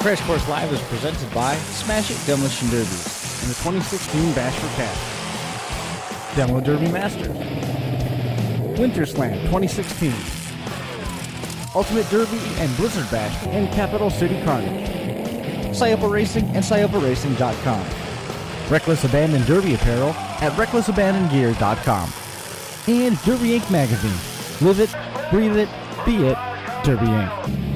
Crash Course Live is presented by Smash It Demolition Derbies and the 2016 Bash for Cash. Demo Derby Masters. Winter Slam 2016. Ultimate Derby and Blizzard Bash and Capital City Carnage. Scioppa Racing and ScioppaRacing.com. Reckless Abandon Derby Apparel at RecklessAbandonGear.com. And Derby Inc. Magazine. Live it, breathe it, be it, Derby Inc.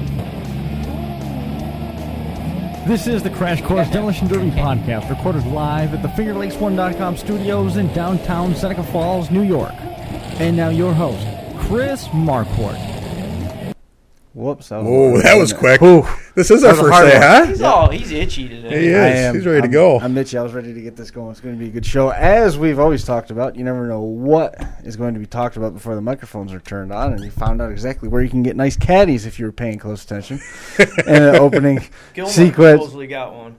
This is the Crash Course Demolition Derby podcast, recorded live at the FingerLakes1.com studios in downtown Seneca Falls, New York. And now your host, Chris Marquardt. Whoops. That was quick. Ooh. This is our first day, huh? He's itchy today. He is. He's ready to go. I'm itchy. I was ready to get this going. It's going to be a good show. As we've always talked about, you never know what is going to be talked about before the microphones are turned on, and you found out exactly where you can get nice caddies if you were paying close attention. And the opening sequence. Supposedly got one.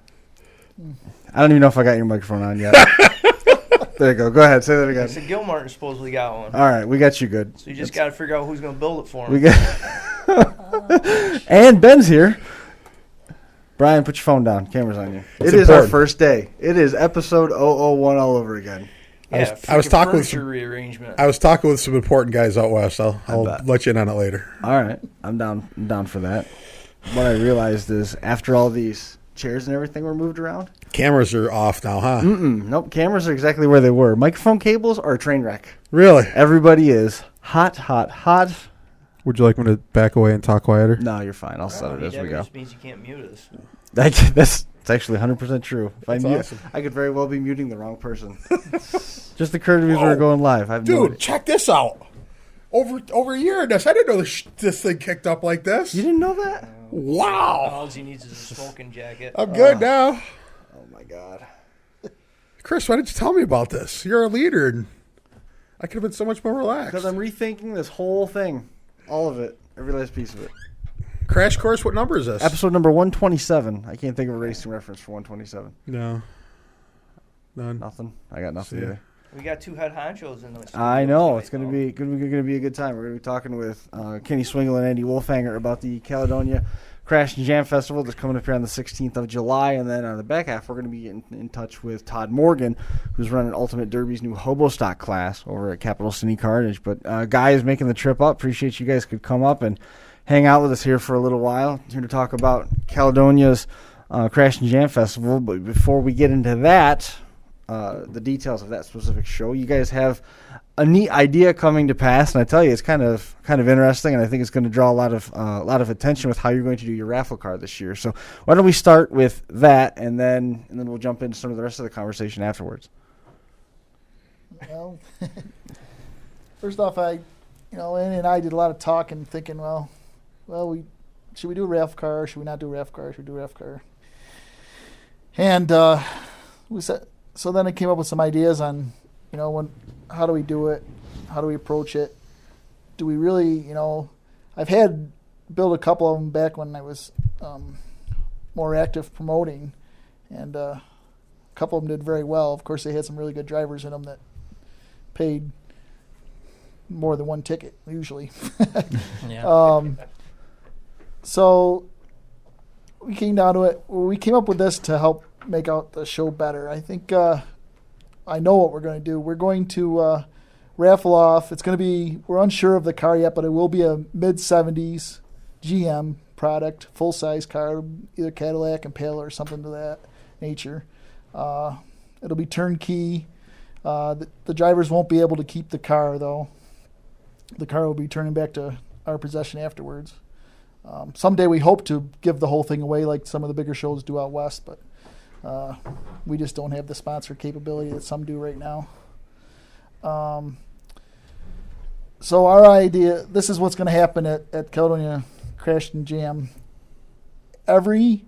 I don't even know if I got your microphone on yet. There you go. Go ahead. Say that again. I said Gilmartin supposedly got one. All right. We got you good. So you just got to figure out who's going to build it for him. We got And Ben's here. Brian, put your phone down. Camera's on you. It is our first day. It is episode 001 all over again. Yeah, I was talking with rearrangement. I was talking with some important guys out west. I'll let you in on it later. All right. I'm down for that. What I realized is after all these chairs and everything were moved around, cameras are off now, huh? Nope. Cameras are exactly where they were. Microphone cables are a train wreck. Really? Everybody is hot. Would you like me to back away and talk quieter? No, you're fine. I'll set it as we go. That just means you can't mute us. That's actually 100% true. That's awesome. I could very well be muting the wrong person. Just occurred to me as we were going live. Dude, check this out. Over a year in this, I didn't know this thing kicked up like this. You didn't know that? Wow. All he needs is a smoking jacket. I'm good now. Oh, my God. Chris, why didn't you tell me about this? You're a leader, and I could have been so much more relaxed. Because I'm rethinking this whole thing. All of it. Every last piece of it. Crash Course, what number is this? Episode number 127. I can't think of a racing reference for 127. No. None. Nothing. I got nothing either. We got two head honchos in the I know. It's going to be a good time. We're going to be talking with Kenny Swingle and Andy Wolfanger about the Caledonia Crash and Jam Festival that's coming up here on the 16th of July. And then on the back half, we're going to be getting in touch with Todd Morgan, who's running Ultimate Derby's new Hobo stock class over at Capital City Carnage. But guys making the trip up, appreciate you guys could come up and hang out with us here for a little while. Here to talk about Caledonia's Crash and Jam Festival. But before we get into that, the details of that specific show, you guys have a neat idea coming to pass, and I tell you, it's kind of interesting, and I think it's going to draw a lot of attention with how you're going to do your raffle car this year. So why don't we start with that, and then we'll jump into some of the rest of the conversation afterwards. Well, first off, Andy and I did a lot of talking, thinking, should we do a raffle car? Should we not do a raffle car? Should we do a raffle car? And we said. So then I came up with some ideas on, how do we do it? How do we approach it? Do we really, I've had built a couple of them back when I was more active promoting, and a couple of them did very well. Of course, they had some really good drivers in them that paid more than one ticket, usually. Yeah. So we came down to it. We came up with this to help make out the show better. I think I know what we're going to do. We're going to raffle off. It's going to be, we're unsure of the car yet, but it will be a mid-70s GM product, full-size car, either Cadillac, Impala, or something to that nature. It'll be turnkey. The drivers won't be able to keep the car, though. The car will be turning back to our possession afterwards. Someday we hope to give the whole thing away like some of the bigger shows do out west, but we just don't have the sponsor capability that some do right now. So our idea, this is what's going to happen at Caledonia Crash and Jam. Every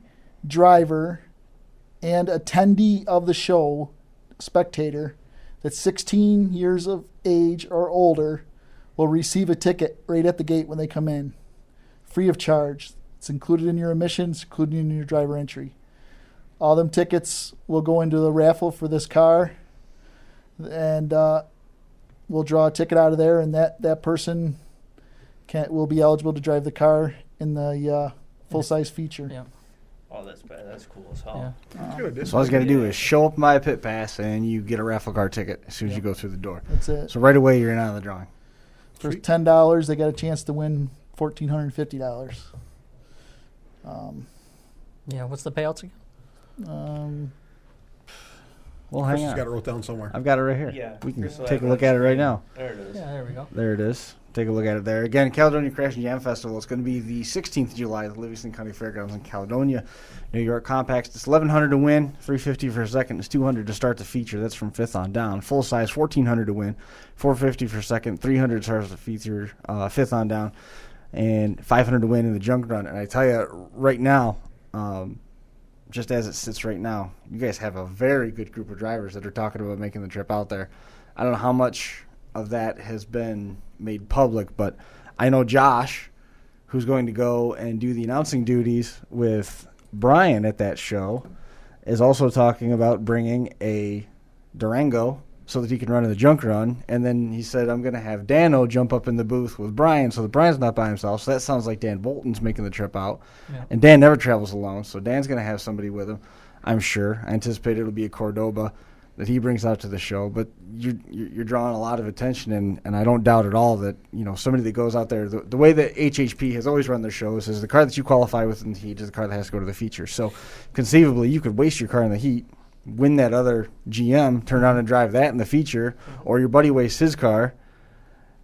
driver and attendee of the show, spectator, that's 16 years of age or older will receive a ticket right at the gate when they come in, free of charge. It's included in your admission, it's included in your driver entry. All them tickets will go into the raffle for this car, and we'll draw a ticket out of there, and that person will be eligible to drive the car in the full-size feature. Yeah. Oh, that's bad. That's cool as hell. Uh, So all you got to do is show up my pit pass, and you get a raffle car ticket as soon as you go through the door. That's it. So right away, you're in on the drawing. First $10, they got a chance to win $1,450. Yeah, what's the payouts again? Well, Chris hang has got it on. wrote down somewhere. I've got it right here. Yeah, We can Chris will take a have look it on at it right screen. now. There it is. Yeah, there we go. There it is. Take a look at it there. Again, Caledonia Crash and Jam Festival. It's going to be the 16th of July at the Livingston County Fairgrounds in Caledonia, New York. Compacts, it's $1,100 to win, $350 for a second. It's $200 to start the feature. That's from fifth on down. Full size, $1,400 to win, $450 for a second, $300 starts the feature, fifth on down, and $500 to win in the junk run. And I tell you, right now, just as it sits right now, you guys have a very good group of drivers that are talking about making the trip out there. I don't know how much of that has been made public, but I know Josh, who's going to go and do the announcing duties with Brian at that show, is also talking about bringing a Durango so that he can run in the junk run. And then he said, I'm going to have Dano jump up in the booth with Brian so that Brian's not by himself. So that sounds like Dan Bolton's making the trip out. Yeah. And Dan never travels alone, so Dan's going to have somebody with him, I'm sure. I anticipate it'll be a Cordoba that he brings out to the show. But you're drawing a lot of attention, and I don't doubt at all that, you know, somebody that goes out there, the way that HHP has always run their shows is the car that you qualify with in the heat is the car that has to go to the feature. So conceivably, you could waste your car in the heat, win that other GM, turn around and drive that in the feature, or your buddy wastes his car,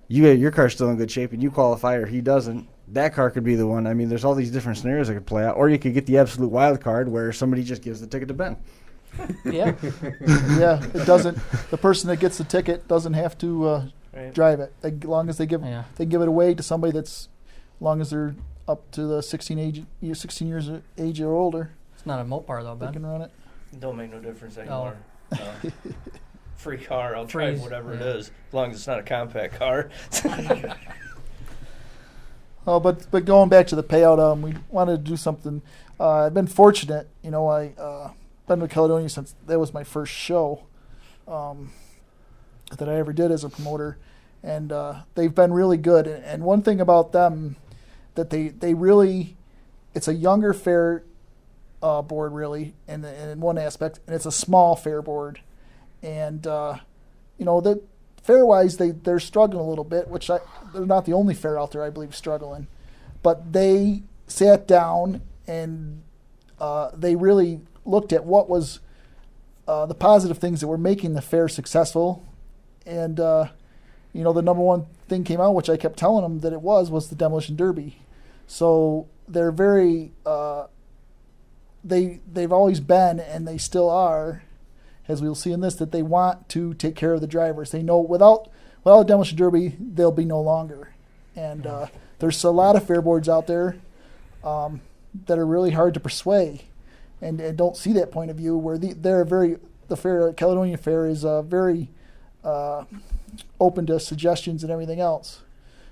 your car's still in good shape, and you qualify or he doesn't. That car could be the one. I mean, there's all these different scenarios that could play out. Or you could get the absolute wild card where somebody just gives the ticket to Ben. Yeah. Yeah, it doesn't. The person that gets the ticket doesn't have to Right. drive it. As long as they give it away to somebody that's, as long as they're up to the 16 years of age or older, It's not a Mopar though, they Ben. can run it. Don't make no difference anymore. Free car, I'll drive Freeze, whatever it yeah. is, as long as it's not a compact car. Oh, but going back to the payout, we wanted to do something. I've been fortunate, you know. I been with Caledonia since that was my first show that I ever did as a promoter, and they've been really good. And one thing about them that they really, it's a younger fair board really, in one aspect, and it's a small fair board, and you know that. Fair-wise, they're struggling a little bit, which they're not the only fair out there, I believe, struggling. But they sat down and they really looked at what was the positive things that were making the fair successful. And, you know, the number one thing came out, which I kept telling them that it was the Demolition Derby. So they're very, they've always been, and they still are, as we'll see in this, that they want to take care of the drivers. They know without a Demolition Derby, they'll be no longer. And there's a lot of fair boards out there that are really hard to persuade and don't see that point of view, where the Caledonia Fair is very open to suggestions and everything else.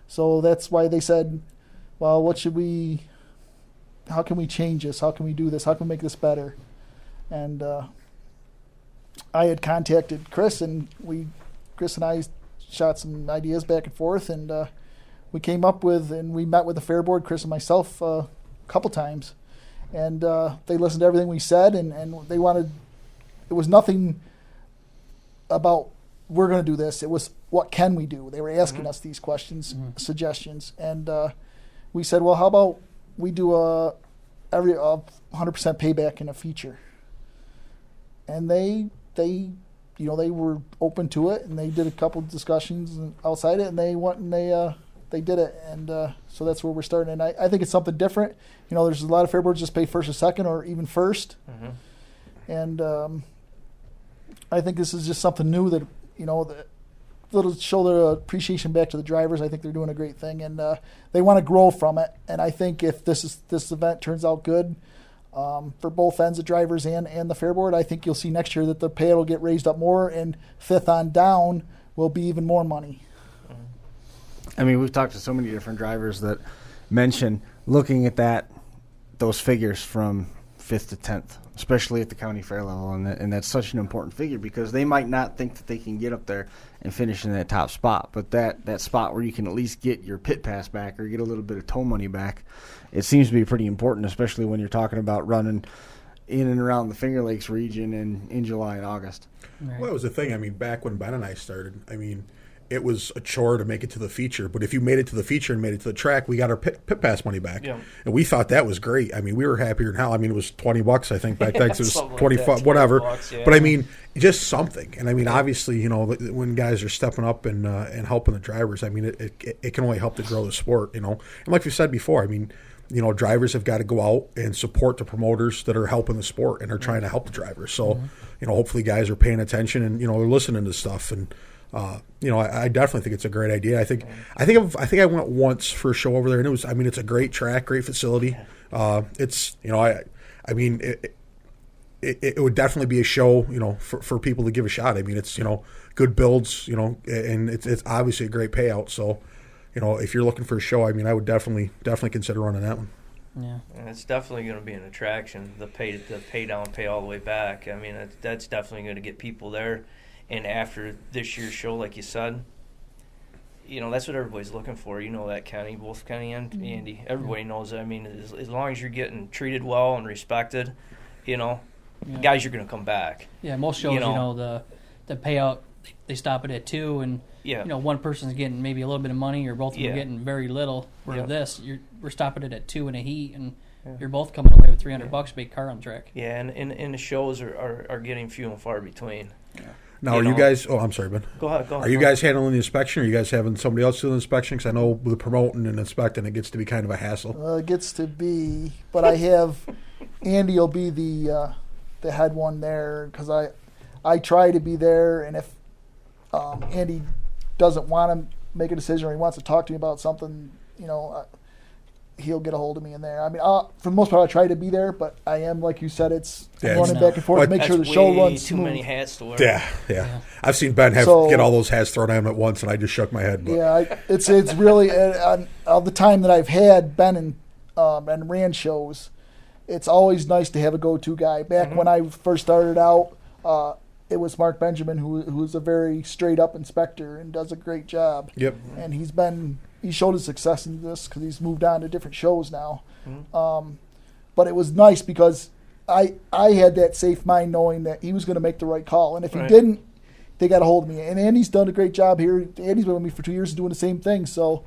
So that's why they said, well, how can we change this? How can we do this? How can we make this better? And I had contacted Chris, and Chris and I shot some ideas back and forth, and we came up with, and we met with the fair board, Chris and myself, a couple times, and they listened to everything we said, and they wanted, it was nothing about we're going to do this. It was what can we do? They were asking us these questions, suggestions, and we said, well, how about we do every 100% payback in a feature? And they were open to it, and they did a couple discussions outside it, and they went and they did it, and so that's where we're starting. And I think it's something different. You know, there's a lot of fair boards just pay first or second or even first, and I think this is just something new that, you know, that little show their appreciation back to the drivers. I think they're doing a great thing, and they want to grow from it. And I think if this event turns out good. For both ends of drivers and the fair board, I think you'll see next year that the payout will get raised up more, and fifth on down will be even more money. I mean, we've talked to so many different drivers that mention looking at those figures from 5th to 10th, especially at the county fair level, and that's such an important figure because they might not think that they can get up there and finish in that top spot, but that spot where you can at least get your pit pass back or get a little bit of tow money back, it seems to be pretty important, especially when you're talking about running in and around the Finger Lakes region in July and August. Right. Well, that was the thing. I mean, back when Ben and I started, I mean, it was a chore to make it to the feature. But if you made it to the feature and made it to the track, we got our pit pass money back. Yeah. And we thought that was great. I mean, we were happier than hell. I mean, it was $20, I think, back then. 'Cause it was Something like 25, that, whatever. $20, yeah. But I mean, just something. And I mean, obviously, you know, when guys are stepping up and helping the drivers, I mean, it can only help to grow the sport, you know. And like we said before, I mean, you know, drivers have got to go out and support the promoters that are helping the sport and are trying to help the drivers. So, you know, hopefully guys are paying attention and, you know, they're listening to stuff. And, you know, I definitely think it's a great idea. I think I went once for a show over there, and it was, I mean, it's a great track, great facility. It's, you know, I mean, it would definitely be a show, you know, for people to give a shot. I mean, it's, you know, good builds, you know, and it's obviously a great payout. So, you know, if you're looking for a show, I mean, I would definitely consider running that one. Yeah. And it's definitely going to be an attraction. The pay down, pay all the way back. I mean, that's definitely going to get people there. And after this year's show, like you said, you know, that's what everybody's looking for. You know that, Kenny, both Kenny and Andy. Everybody knows that. I mean, as long as you're getting treated well and respected, you know, guys are going to come back. Yeah, most shows, you know, the payout, they stop it at 2, and Yeah. you know, one person's getting maybe a little bit of money, or both of them are getting very little. Where this, we're stopping it at 2 in a heat, and you're both coming away with $300 to make car on track. Yeah, and the shows are getting few and far between. Now, are you guys? Oh, I'm sorry, Ben. Go ahead. Are you guys handling the inspection, or are you guys having somebody else do the inspection? Because I know with promoting and inspecting, it gets to be kind of a hassle. It gets to be, but I have Andy will be the head one there because I try to be there, and if Andy doesn't want to make a decision or he wants to talk to me about something, you know, he'll get a hold of me in there. I mean, for the most part, I try to be there, but I am, like you said, I'm running back and forth to make sure the show runs too smooth. many hats to wear. Yeah. I've seen Ben get all those hats thrown at him at once, and I just shook my head. But. Yeah, it's really all the time that I've had Ben and ran shows, it's always nice to have a go-to guy. Back when I first started out, it was Mark Benjamin, who's a very straight-up inspector and does a great job. Yep. And he showed his success in this because he's moved on to different shows now. But it was nice because I had that safe mind knowing that he was going to make the right call. And if he didn't, they got a hold of me. And Andy's done a great job here. Andy's been with me for 2 years doing the same thing. So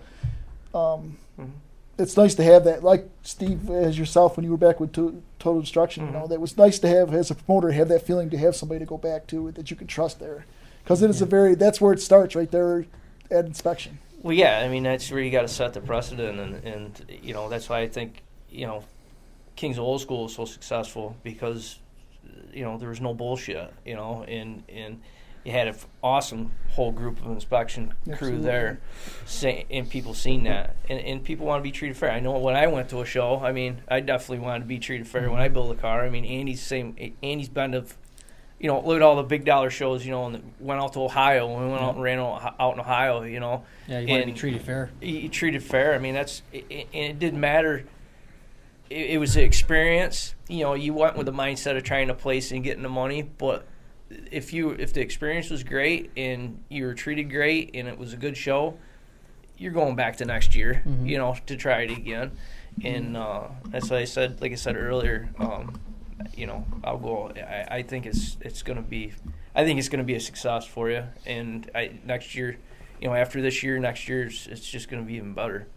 it's nice to have that. Like Steve, as yourself, when you were back with Total Destruction, you know, that was nice to have, as a promoter, have that feeling to have somebody to go back to that you can trust there. Because it is that's where it starts, right there at inspection. Well, yeah, I mean, that's where you got to set the precedent, and you know, that's why I think, you know, Kings of Old School is so successful because, you know, there was no bullshit, you know, and you had an awesome whole group of inspection crew there, and people seen that, and people want to be treated fair. I know when I went to a show, I mean, I definitely wanted to be treated fair when I build a car. I mean, Andy's been to, you know, look at all the big dollar shows, you know, and went out to Ohio, and we went out and ran out in Ohio, you know. Yeah, you want to be treated fair. You treated fair. I mean, and it didn't matter. It was the experience. You know, you went with the mindset of trying to place and getting the money, but if the experience was great and you were treated great and it was a good show, you're going back to next year, you know, to try it again. And that's why I said, like I said earlier, you know, I'll go. I think it's going to be a success for you. And next year, you know, after this year, next year it's just going to be even better.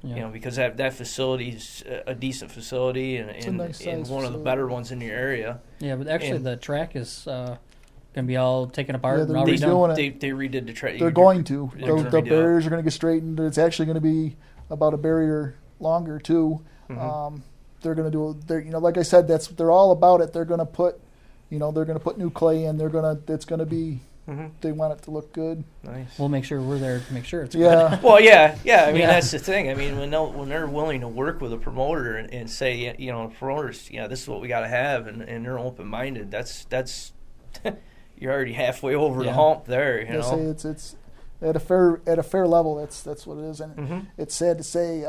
Yeah. You know, because that facility's a decent facility and nice one of the better ones in your area. Yeah, but actually the track is going to be all taken apart and they're all redone. They redid the track. They're going to. The barriers it. are going to get straightened. It's actually going to be about a barrier longer too. They're going to do. You know, like I said, they're all about it. They're going to put, you know, new clay in. It's going to be. They want it to look good. Nice. We'll make sure we're there to make sure it's good. Well, yeah. I mean, that's the thing. I mean, when they're willing to work with a promoter and say, you know, promoters, this is what we got to have, and they're open minded. That's you're already halfway over the hump there. You know, it's at a fair level. That's what it is, and it's sad to say.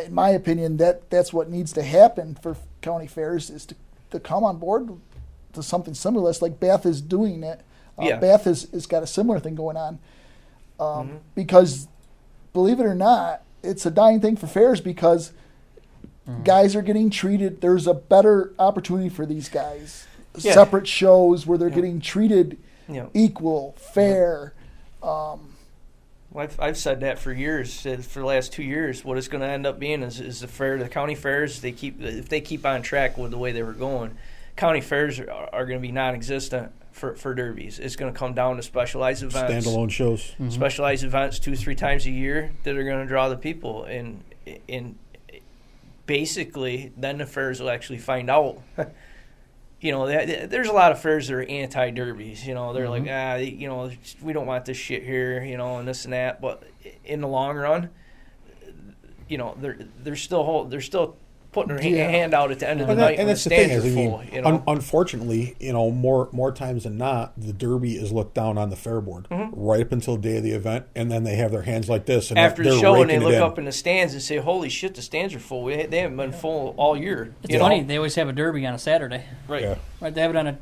in my opinion, that's what needs to happen for county fairs is to come on board to something similar. It's like Bath is doing it. Bath has got a similar thing going on because, believe it or not, it's a dying thing for fairs because guys are getting treated. There's a better opportunity for these guys. Separate shows where they're getting treated equal, fair. I've said that for years. For the last 2 years, what it's going to end up being is the county fairs. If they keep on track with the way they were going, county fairs are going to be non-existent for derbies. It's going to come down to specialized events, standalone shows, specialized events 2-3 times a year that are going to draw the people, and basically then the fairs will actually find out. There's a lot of fairs that are anti-derbies. They're like, we don't want this shit here, and this and that. But in the long run, they're still putting their hand out at the end of the night when the stands are full. Unfortunately, more times than not, the derby is looked down on the fair board right up until the day of the event, and then they have their hands like this. And after the they're show, and they look in. up in the stands and say, "Holy shit, the stands are full. They haven't been full all year." It's funny. They always have a derby on a Saturday. Right. Yeah. Right. They have it on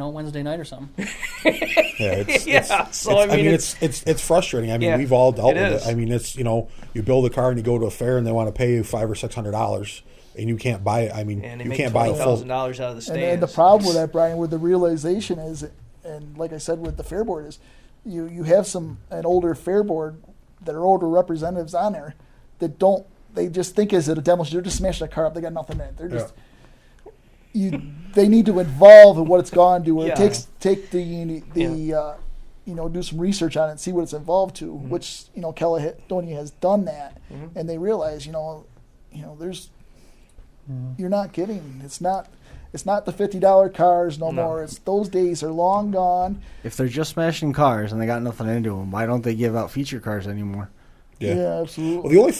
a Wednesday night or something. It's frustrating. I mean, we've all dealt with it. I mean, it's you build a car and you go to a fair and they want to pay you $500 or $600. And you can't buy it. I mean, you can't buy a full $20,000 out of the stands. And the problem with that, Brian, with the realization is, and like I said with the fair board, is you have an older fair board that are older representatives on there that they just think is it a demolition. They're just smashing a car up. They got nothing in it. They're just they need to involve in what it's gone to. Or take do some research on it and see what it's involved to. Which Caledonia has done that, and they realize there's. You're not kidding. It's not the $50 cars no more. It's those days are long gone. If they're just smashing cars and they got nothing into them, why don't they give out feature cars anymore? Yeah, absolutely. Well, the only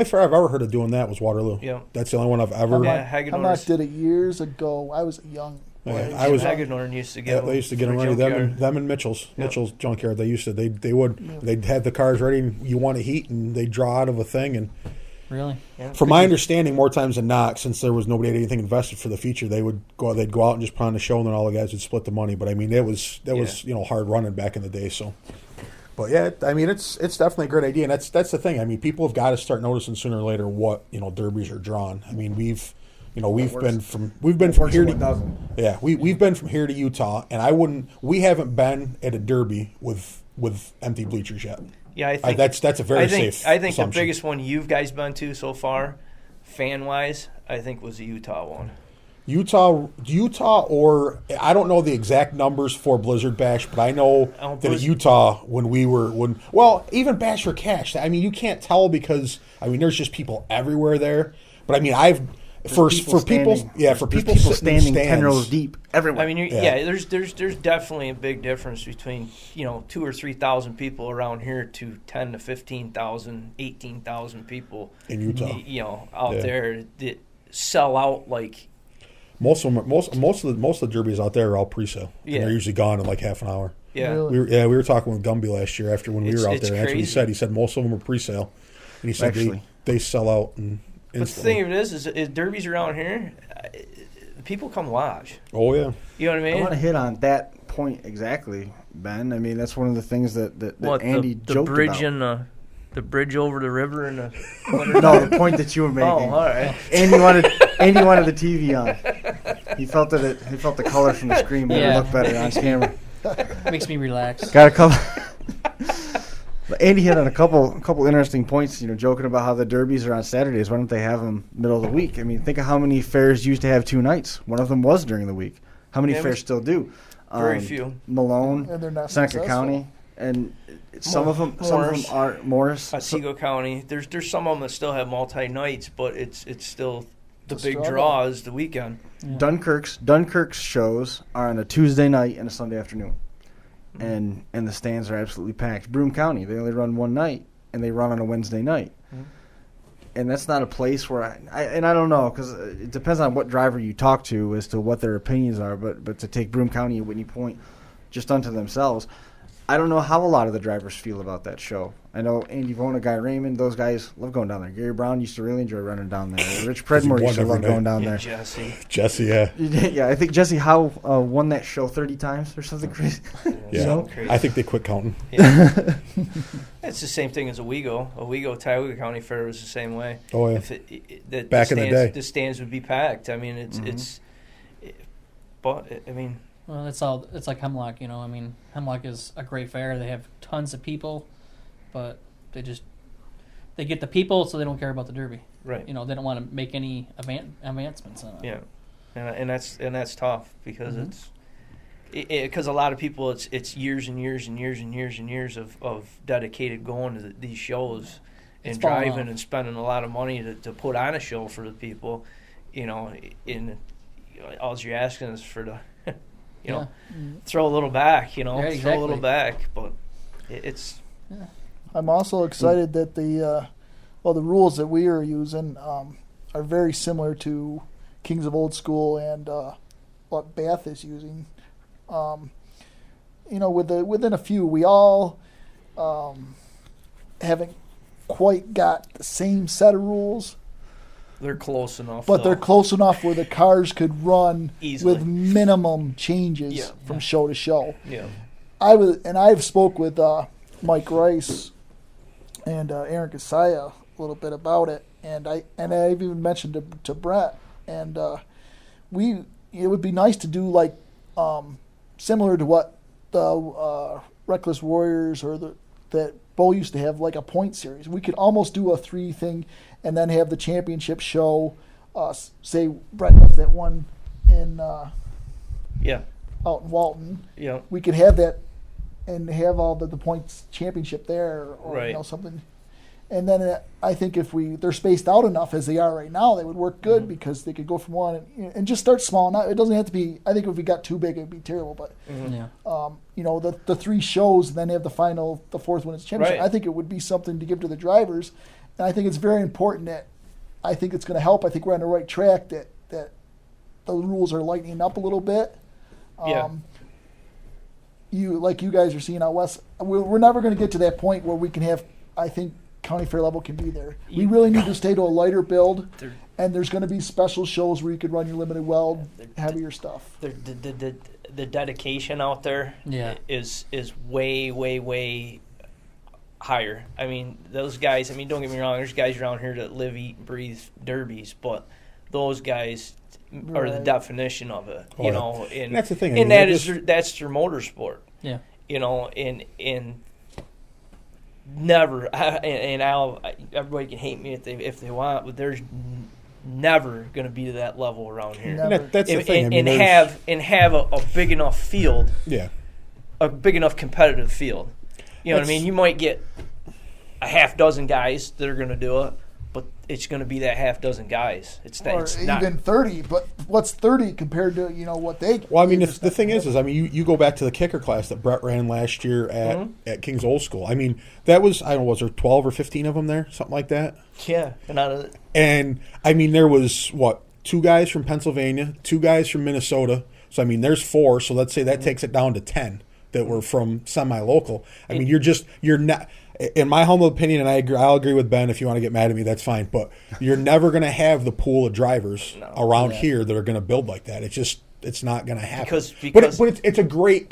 fair I've ever heard of doing that was Waterloo. Yeah, that's the only one I've ever. Hamnock did it years ago. I was young. I was Hagedorn used to get them. They used to get them ready. Them and Mitchell's junkyard. They used to. They'd have the cars ready. And you want to heat, and they draw out of a thing and. Really? Yeah. From my understanding, more times than not, since there was nobody had anything invested for the feature, they'd go out and just put on the show, and then all the guys would split the money. But I mean, that was hard running back in the day. So, but yeah, I mean, it's definitely a great idea, and that's the thing. I mean, people have got to start noticing sooner or later what derbies are drawn. I mean, we've been from here to we've been from here to Utah, and we haven't been at a derby with empty bleachers yet. Yeah, I think that's a very safe. I think assumption. The biggest one you've guys been to so far, fan wise, I think was the Utah one. Utah, or I don't know the exact numbers for Blizzard Bash, but I know that at Utah even Bash for Cash. I mean, you can't tell because there's just people everywhere there. But I mean, for people standing 10 rows deep everywhere. I mean, there's definitely a big difference between 2,000 or 3,000 people around here to 10,000 to 15,000, 18,000 people in Utah. Out there that sell out like. Most of the derbies out there are all pre-sale. Yeah, and they're usually gone in like half an hour. Yeah, really? We were talking with Gumby last year when we were out there. And that's what he said. He said most of them are pre-sale, and he said they sell out and. But the thing of it is derbies around here, people come watch. Oh, yeah. You know what I mean? I want to hit on that point exactly, Ben. I mean, that's one of the things that Andy joked about. The bridge over the river and the... No, the point that you were making. Oh, all right. Andy wanted the TV on. He felt the color from the screen made it look better on camera. Makes me relax. Got a couple... Andy hit on a couple interesting points, joking about how the derbies are on Saturdays. Why don't they have them middle of the week? I mean, think of how many fairs used to have 2 nights. One of them was during the week. How many fairs still do? Very few. Malone, and they're not Seneca successful. County, and some of them are Morris. Otsego County. There's some of them that still have multi-nights, but it's still the big struggle. draw is the weekend. Yeah. Dunkirk's shows are on a Tuesday night and a Sunday afternoon. And the stands are absolutely packed. Broome County, they only run one night, and they run on a Wednesday night. Mm-hmm. And that's not a place where I don't know, because it depends on what driver you talk to as to what their opinions are. But to take Broome County and Whitney Point just unto themselves, I don't know how a lot of the drivers feel about that show. I know Andy Vona, Guy Raymond, those guys love going down there. Gary Brown used to really enjoy running down there. Rich Predmore used to love going down there. Jesse, yeah. Yeah, I think Jesse Howe won that show 30 times or something crazy. Yeah, I think they quit counting. Yeah. It's the same thing as Owego. Tioga County Fair was the same way. Oh, yeah. Back in the day. The stands would be packed. I mean, Well, it's like Hemlock, you know. I mean, Hemlock is a great fair. They have tons of people, but they get the people, so they don't care about the Derby. Right. You know, they don't want to make any advancements on it. Yeah, and that's tough because because a lot of people it's years and years and years and years and years of dedicated going to these shows and driving and spending a lot of money to put on a show for the people. You know, all you're asking is for the throw a little back, you know, yeah, exactly. Throw a little back, but it's. Yeah. I'm also excited that the rules that we are using are very similar to Kings of Old School and what Bath is using. You know, within a few, we all haven't quite got the same set of rules. They're close enough, but they're close enough where the cars could run easily with minimum changes from show to show. Yeah, I've spoke with Mike Rice and Aaron Kasaya a little bit about it, and I've even mentioned to Brett, and it would be nice to do like similar to what the Reckless Warriors or that Bo used to have, like a point series. We could almost do a 3 thing and then have the championship show. Say Brett does that one in out in Walton. Yeah, we could have that and have all the points championship there, or right. You know, something. And then I think if they're spaced out enough as they are right now, they would work good because they could go from one and just start small. Now it doesn't have to be. I think if we got too big, it'd be terrible. But you know, the 3 shows and then have the 4th one is championship. Right. I think it would be something to give to the drivers, and I think it's very important that. I think it's going to help. I think we're on the right track. That the rules are lightening up a little bit. You guys are seeing out west. We're never going to get to that point where we can have. I think. County fair level can be there. We really need to stay to a lighter build, and there's going to be special shows where you could run your limited weld, heavier stuff. The dedication out there is way, way, way higher. I mean, those guys, don't get me wrong, there's guys around here that live, eat, and breathe derbies, but those guys are the definition of it. You know, and that's the thing. And that's their motorsport. Yeah. You know, and never, everybody can hate me if they want, but there's never going to be to that level around here. That's the thing. And have a big enough field, a big enough competitive field. You know what I mean? You might get a half dozen guys that are going to do it, but it's going to be that half dozen guys. It's not even 30. But what's 30 compared to what they? Well, the thing is, you go back to the kicker class that Brett ran last year at King's Old School. That was, I don't know, was there 12 or 15 of them there, something like that? Yeah, and there was 2 guys from Pennsylvania, 2 guys from Minnesota. So there's 4. So let's say that takes it down to 10 that were from semi-local. You're not. In my humble opinion, and I'll agree with Ben, if you want to get mad at me, that's fine. But you're never going to have the pool of drivers around here that are going to build like that. It's not going to happen. Because but it's a great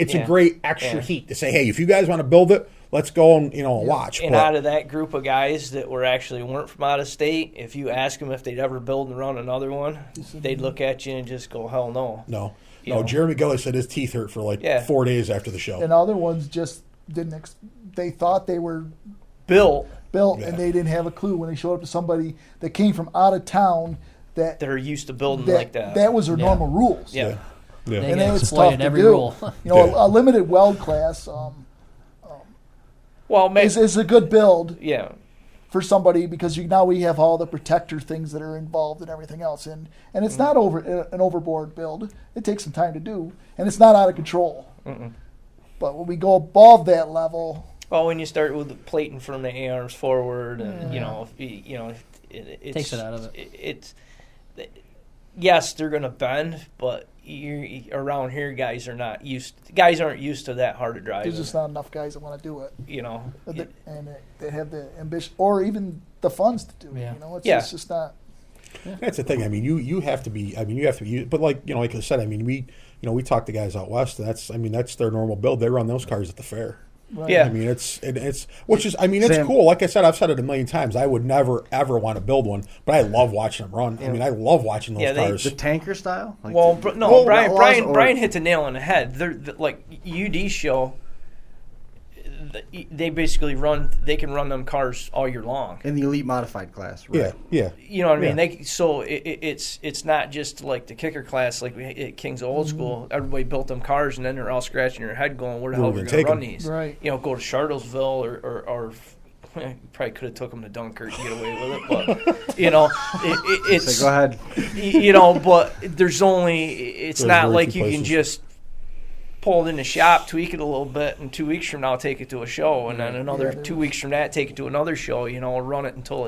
extra heat to say, hey, if you guys want to build it, let's go and watch. And out of that group of guys that weren't from out of state, if you ask them if they'd ever build and run another one, they'd look at you and just go, hell no. No. Jeremy Gully said his teeth hurt for 4 days after the show. And other ones just didn't. They thought they were built, and they didn't have a clue when they showed up to somebody that came from out of town that are used to building like that. That was their normal rules. Yeah. And then it's tough to every do. rule. A limited weld class is a good build. Yeah. For somebody, because now we have all the protector things that are involved and everything else, and it's not an overboard build. It takes some time to do, and it's not out of control. But when we go above that level, when you start with the plating from the A-arms forward, and it takes it out of it. yes, they're going to bend, but around here, guys aren't used to that hard to drive. There's just not enough guys that want to do it. You know, And they have the ambition or even the funds to do it. Yeah. You know, it's Yeah. just not. That's the thing. I mean, you have to be. I mean, you have to be. But like like I said, I mean, we talk to guys out west. That's their normal build. They run those cars at the fair. Right. Yeah. I mean, it's which is, I mean, it's Sam. cool. Like I said, I've said it a million times. I would never ever want to build one, but I love watching them run. I mean, I love watching those cars. The tanker style? Like well, the- no, Outlaws or- Brian hit the nail on the head. Like UD show, they basically they can run them cars all year long. in the elite modified class, right? Yeah. You know what I mean? Yeah. It's not just like the kicker class like at King's Old School. Everybody built them cars, and then they're all scratching their head, going, "Where the hell are we going to run these?" Right. You know, go to Charlottesville or you probably could have took them to Dunkirk to get away with it, but you know, it's So go ahead. you know, but it's There's not very like few you can places. just pull it in the shop, tweak it a little bit, and 2 weeks from now take it to a show, and then another 2 weeks from that take it to another show. You know, run it until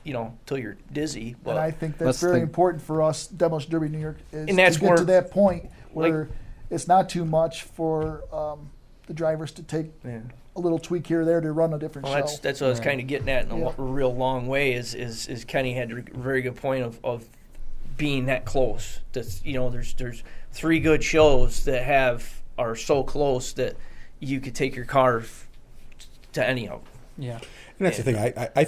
until you're dizzy. But And I think that's Let's very think- important for us, Demolition Derby New York, is And that's to get where- to that point where like- it's not too much for the drivers to take yeah. a little tweak here or there to run a different Well, show. that's what I was kind of getting at in a Yeah. real long way. Is Kenny had a very good point of being that close. That's there's 3 good shows that are so close that you could take your car to any of them. Yeah. And that's the thing. I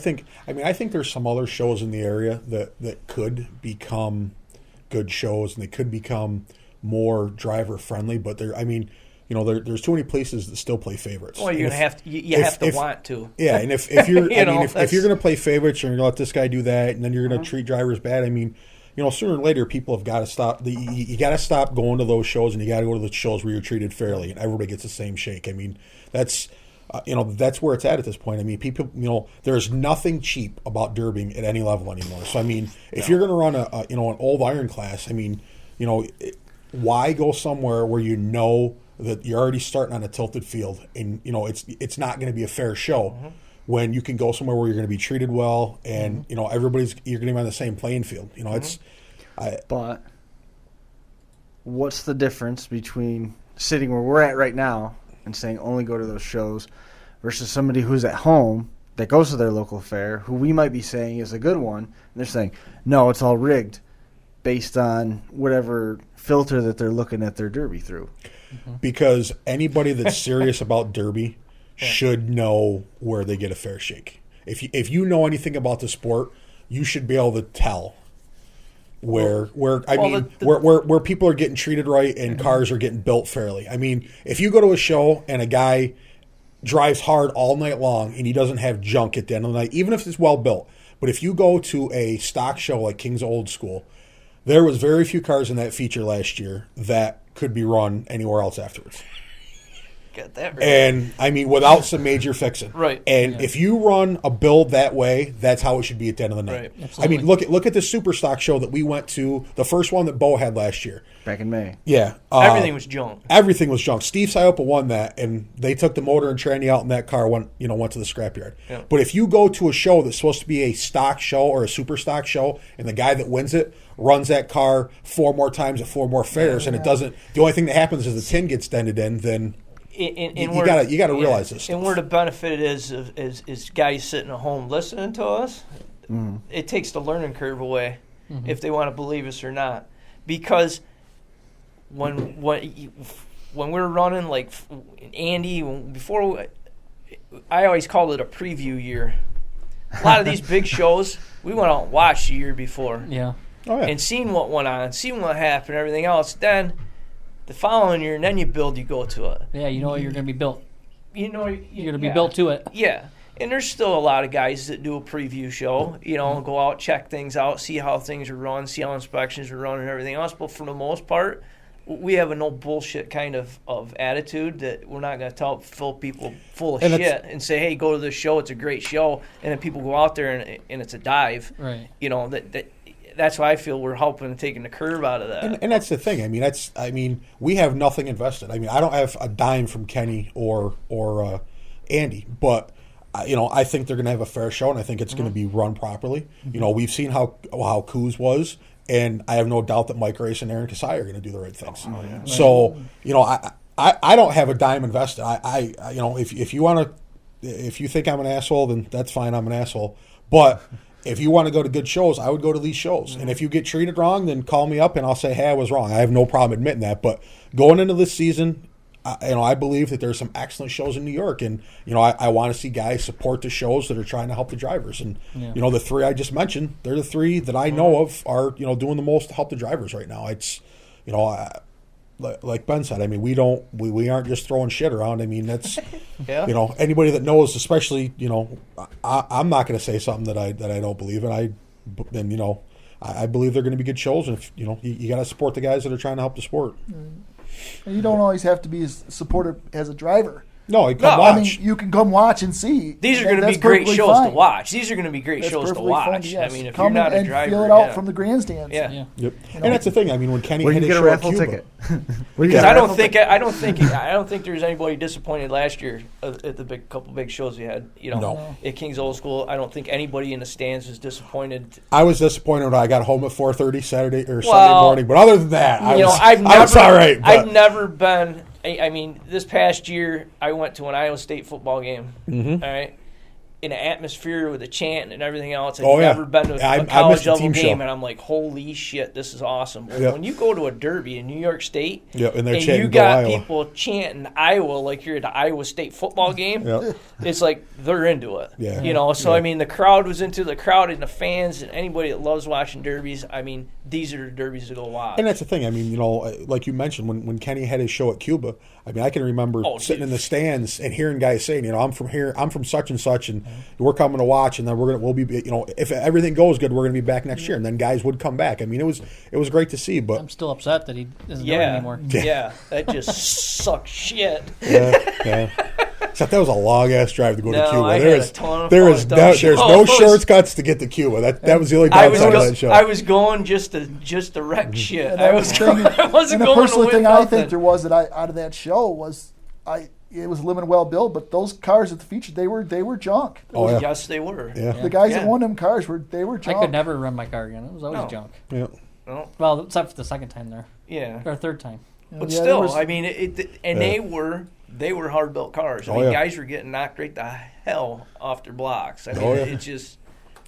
think there's some other shows in the area that could become good shows and they could become more driver friendly. But there's too many places that still play favorites. Well, you're And gonna have to. You have to want to. Yeah, and if you're, if you're going to play favorites and you're going to let this guy do that, and then you're going to treat drivers bad, I mean, sooner or later people have got to stop. You got to stop going to those shows, and you got to go to the shows where you're treated fairly, and everybody gets the same shake. I mean, that's that's where it's at this point. I mean, people, there's nothing cheap about derbying at any level anymore. So I mean, if you're going to run an old iron class, I mean, why go somewhere where that you're already starting on a tilted field, and it's not going to be a fair show when you can go somewhere where you're going to be treated well, and you're going to be on the same playing field. But what's the difference between sitting where we're at right now and saying only go to those shows versus somebody who's at home that goes to their local fair, who we might be saying is a good one, and they're saying, no, it's all rigged based on whatever filter that they're looking at their derby through. Because anybody that's serious about derby should know where they get a fair shake. If you know anything about the sport, you should be able to tell where people are getting treated right and cars are getting built fairly. I mean, if you go to a show and a guy drives hard all night long and he doesn't have junk at the end of the night, even if it's well built, but if you go to a stock show like King's Old School, there was very few cars in that feature last year that could be run anywhere else afterwards. Got that right. And, I mean, without some major fixing. Right. And if you run a build that way, that's how it should be at the end of the night. Right. I mean, look at the Super Stock show that we went to, the first one that Bo had last year. Back in May. Yeah. Everything was junk. Everything was junk. Steve Siopa won that, and they took the motor and tranny out in that car, went to the scrapyard. Yeah. But if you go to a show that's supposed to be a stock show or a super stock show, and the guy that wins it runs that car 4 more times at 4 more fairs, and it doesn't, the only thing that happens is the tin gets dented in, then you got to realize this stuff. And where the benefit is guys sitting at home listening to us. It takes the learning curve away if they want to believe us or not. Because when we're running like Andy, I always called it a preview year. A lot of these big shows we went out and watched the year before. Yeah. Oh, yeah. And seen what went on, seen what happened, everything else. Then the following year, and then you go to it. Yeah, you know you're going to be built. You know You're going to be built to it. Yeah. And there's still a lot of guys that do a preview show, go out, check things out, see how things are run, see how inspections are run and everything else. But for the most part, we have a no bullshit kind of attitude that we're not going to fill people full of shit and say, hey, go to this show, it's a great show. And then people go out there and it's a dive. Right. That's why I feel we're helping and taking the curve out of that. And that's the thing. I mean, we have nothing invested. I mean, I don't have a dime from Kenny or Andy, but I think they're going to have a fair show, and I think it's going to be run properly. We've seen how Coos was, and I have no doubt that Mike Race and Aaron Kasai are going to do the right things. So, I don't have a dime invested. I if you want to, if you think I'm an asshole, then that's fine. I'm an asshole. But if you want to go to good shows, I would go to these shows. And if you get treated wrong, then call me up and I'll say, hey, I was wrong. I have no problem admitting that. But going into this season, I believe that there's some excellent shows in New York, and I want to see guys support the shows that are trying to help the drivers. And the three I just mentioned, they're the three that I know of are doing the most to help the drivers right now. It's like Ben said, I mean, we aren't just throwing shit around. I mean, that's anybody that knows, especially I'm not going to say something that I don't believe in. I believe they're going to be good shows, and if you got to support the guys that are trying to help the sport. And you don't always have to be as supportive as a driver. No, you come watch. I mean, you can come watch and see. These are going to be great shows to watch. These are going to be great shows to watch. Yes. I mean, if come you're not a and driver, feel it out from the grandstands. Yeah. Yep. And that's the thing. I mean, when Kenny Where hit you his get a show at raffle Cuba, ticket? Because I don't think there's anybody disappointed last year at the couple big shows we had. No. At King's Old School, I don't think anybody in the stands was disappointed. I was disappointed when I got home at 4:30 Saturday or Sunday morning. But other than that, I was all right. But I've never been. I mean, this past year, I went to an Iowa State football game, all right, in an atmosphere with a chant and everything else. I've never been to a college level game, and I'm like, holy shit, this is awesome. Well, when you go to a derby in New York State, and you got people chanting Iowa like you're at the Iowa State football game, it's like they're into it. Yeah. So, I mean, the crowd was into the crowd and the fans and anybody that loves watching derbies, I mean, these are the derbies to go watch. And that's the thing. I mean, like you mentioned, when Kenny had his show at Cuba, I mean, I can remember sitting in the stands and hearing guys saying, I'm from here, I'm from such and such, and we're coming to watch, and then we'll be, if everything goes good, we're going to be back next year, and then guys would come back. I mean, it was great to see. But I'm still upset that he isn't doing it anymore. Yeah, that just sucks shit. Yeah. Except that was a long ass drive to go to Cuba. There's no shortcuts to get to Cuba. That was the only downside of that show. I was going just to wreck shit. I wasn't and going the personal to thing win I nothing. think there was out of that show was it was limited well built, but those cars at the feature they were junk. Yes, they were. Yeah. The guys that won them cars were junk. I could never run my car again. It was always junk. Yeah. No. Well, except for the second time there. Yeah. Or third time. But still, I mean, they were hard built cars. I mean, guys were getting knocked right the hell off their blocks. I mean, it's just.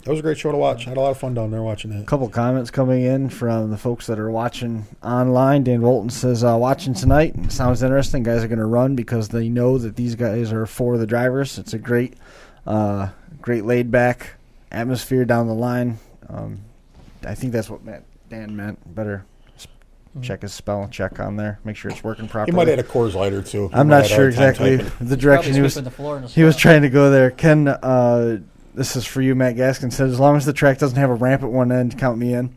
That was a great show to watch. I had a lot of fun down there watching that. A couple comments coming in from the folks that are watching online. Dan Bolton says, watching tonight. Sounds interesting. Guys are going to run because they know that these guys are for the drivers. It's a great laid-back atmosphere down the line. I think that's what Dan meant. Better check his spell check on there. Make sure it's working properly. He might have had a Coors Light or two. I'm not sure exactly the direction he was trying to go there. Ken, this is for you, Matt Gaskin said, as long as the track doesn't have a ramp at one end, count me in.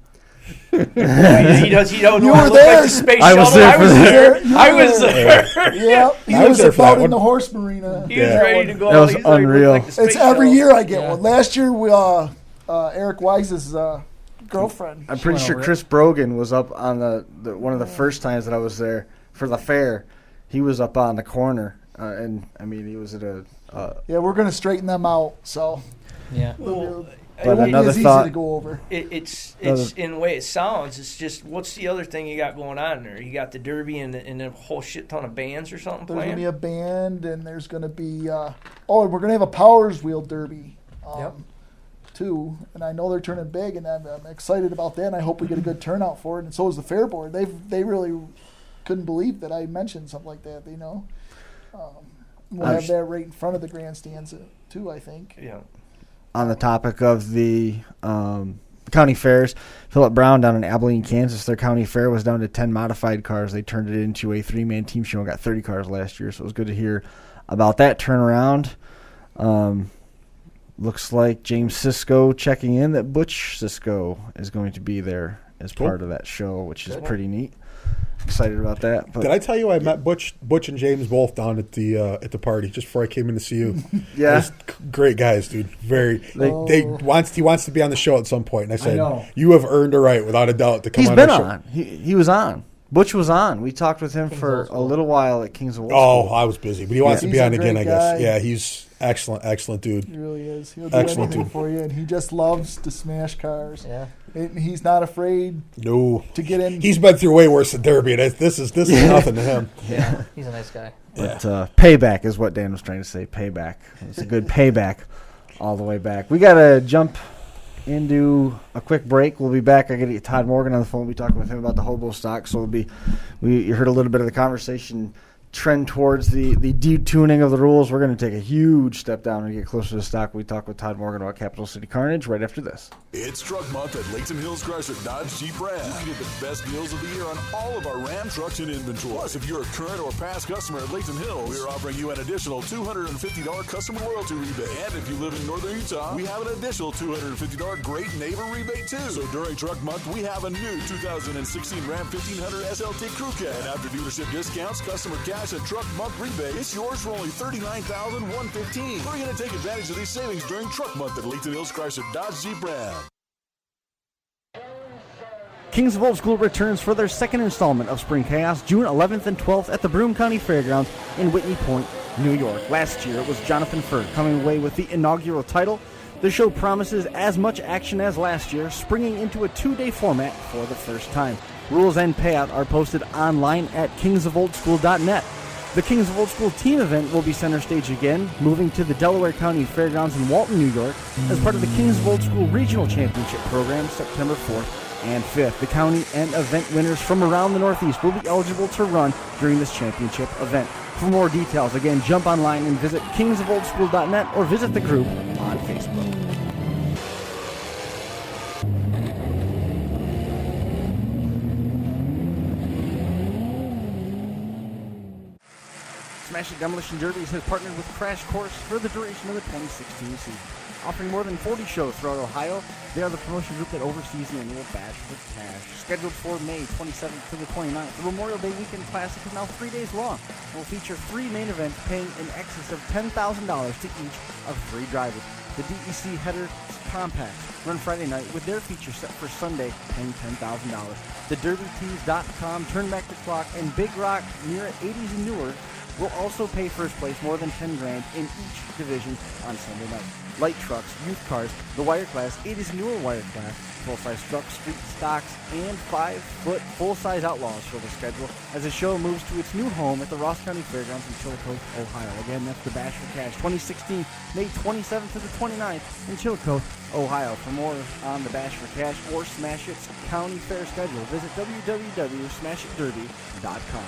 He don't You want were to look there. like the space I was shuttle. there. I was there. Yeah, I was there for that about in one. the horse marina. He was ready to go. That was He's like, unreal. like the space It's every shuttle. year I get one. Last year, we Eric Wise's girlfriend. I'm pretty sure Chris Brogan was up on the one of the first times that I was there for the fair. He was up on the corner, and I mean, he was at a. Yeah, we're going to straighten them out, so. Yeah. Well, It won't be as easy to go over. It's in the way it sounds. It's just, what's the other thing you got going on there? You got the derby and a whole shit ton of bands or something There's going to playing? be a band, and there's going to be and we're going to have a Powers Wheel Derby too. And I know they're turning big, and I'm excited about that, and I hope we get a good turnout for it. And so is the Fair Board. They really couldn't believe that I mentioned something like that, We'll have that right in front of the grandstands too, I think. Yeah. On the topic of the county fairs, Philip Brown down in Abilene, Kansas, their county fair was down to 10 modified cars. They turned it into a 3-man team show and got 30 cars last year, so it was good to hear about that turnaround. Looks like James Sisko checking in that Butch Sisko is going to be there as part of that show, which is pretty neat. Excited about that. But did I tell you I met Butch and James both down at the party just before I came in to see you? Yeah, great guys, dude. He wants to be on the show at some point, and I said, you have earned a right without a doubt to come on the show. He's been on. He was on. Butch was on. We talked with him for a little while at King's Old School. Oh, I was busy, but he wants to be on again, I guess. guy. Yeah, he's excellent dude. He really is. He'll do Excellent anything dude. for you, and he just loves to smash cars. Yeah. He's not afraid No. to get in. He's been through way worse than Derby. This is nothing to him. Yeah, he's a nice guy. But payback is what Dan was trying to say. Payback. It's a good payback all the way back. We got to jump into a quick break. We'll be back. I got to get Todd Morgan on the phone. We'll be talking with him about the Hobo stock. So you heard a little bit of the conversation trend towards the detuning of the rules. We're going to take a huge step down and get closer to the stock. We talk with Todd Morgan about Capital City Carnage right after this. It's Truck Month at Layton Hills Chrysler Dodge Jeep Ram. You can get the best deals of the year on all of our Ram trucks in inventory. Plus, if you're a current or past customer at Layton Hills, we're offering you an additional $250 customer loyalty rebate. And if you live in northern Utah, we have an additional $250 Great Neighbor rebate too. So during Truck Month, we have a new 2016 Ram 1500 SLT Crew Cab. And after dealership discounts, customer cash, and Truck Month rebate, it's yours for only $39,115. We're going to take advantage of these savings during Truck Month at Layton Hills Chrysler Dodge Jeep Ram. Kings of Old School returns for their second installment of Spring Chaos, June 11th and 12th at the Broome County Fairgrounds in Whitney Point, New York. Last year, it was Jonathan Furr coming away with the inaugural title. The show promises as much action as last year, springing into a 2-day format for the first time. Rules and payout are posted online at kingsofoldschool.net. The Kings of Old School team event will be center stage again, moving to the Delaware County Fairgrounds in Walton, New York, as part of the Kings of Old School Regional Championship program September 4th and 5th. The county and event winners from around the Northeast will be eligible to run during this championship event. For more details, again, jump online and visit kingsofoldschool.net or visit the group on Facebook. Smash It Demolition Derbies has partnered with Crash Course for the duration of the 2016 season. Offering more than 40 shows throughout Ohio, they are the promotion group that oversees the annual Bash for Cash. Scheduled for May 27th to the 29th, the Memorial Day Weekend Classic is now 3 days long and will feature 3 main events paying in excess of $10,000 to each of 3 drivers. The DEC Header Compacts run Friday night with their feature set for Sunday paying $10,000. The DerbyTees.com, Turn Back the Clock, and Big Rock near 80s and newer will also pay first place more than $10,000 in each division on Sunday night. Light trucks, youth cars, the wire class, 80s and newer wire class, full-size trucks, street stocks, and 5-foot full-size outlaws for the schedule as the show moves to its new home at the Ross County Fairgrounds in Chillicothe, Ohio. Again, that's the Bash for Cash 2016, May 27th to the 29th in Chillicothe, Ohio. For more on the Bash for Cash or Smash It's County Fair schedule, visit www.smashitderby.com.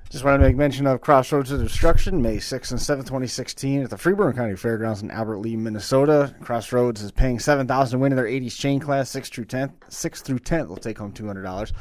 Just want to make mention of Crossroads of Destruction, May 6th and 7th, 2016, at the Freeburg County Fairgrounds in Albert Lea, Minnesota. Crossroads is paying $7,000 to win in their 80s chain class, 6th through 10th will take home $200.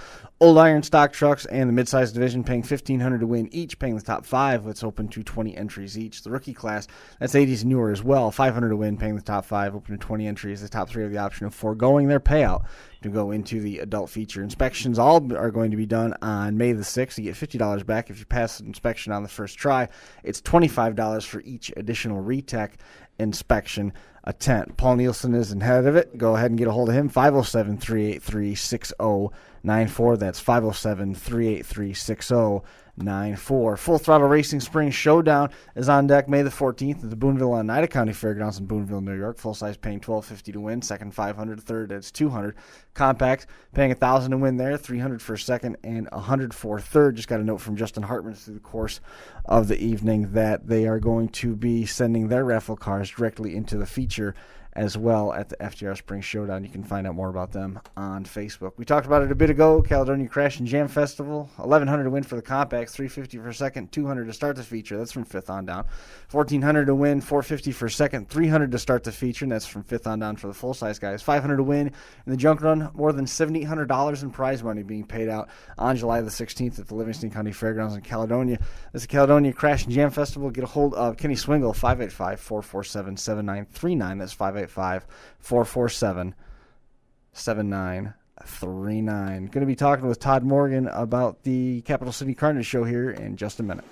Old Iron stock trucks and the midsize division paying $1,500 to win each, paying the top 5. It's open to 20 entries each. The rookie class, that's 80s and newer as well, $500 to win, paying the top 5, open to 20 entries. The top 3 have the option of foregoing their payout to go into the adult feature. Inspections all are going to be done on May the 6th. You get $50 back if you pass the inspection on the first try. It's $25 for each additional retech inspection attempt. Paul Nielsen is ahead of it. Go ahead and get a hold of him. 507-383-6094. That's 507-383-6094. Full Throttle Racing Spring Showdown is on deck May the 14th at the Boonville Oneida County Fairgrounds in Boonville, New York. Full size paying $12.50 to win. Second $500, third that's $200. Compact paying $1,000 to win there, $300 for second and $100 for third. Just got a note from Justin Hartman through the course of the evening that they are going to be sending their raffle cars directly into the feature as well at the FTR Spring Showdown. You can find out more about them on Facebook. We talked about it a bit ago. Caledonia Crash and Jam Festival, $1,100 to win for the compacts, $350 for second, $200 to start the feature. That's from fifth on down. $1,400 to win, $450 for second, $300 to start the feature, and that's from fifth on down for the full-size guys. $500 to win in the junk run, more than $7,800 in prize money being paid out on July the 16th at the Livingston County Fairgrounds in Caledonia. That's the Caledonia Crash and Jam Festival. Get a hold of Kenny Swingle, 585-447-7939. That's 585-447-7939. Going to be talking with Todd Morgan about the Capital City Carnage show here in just a minute.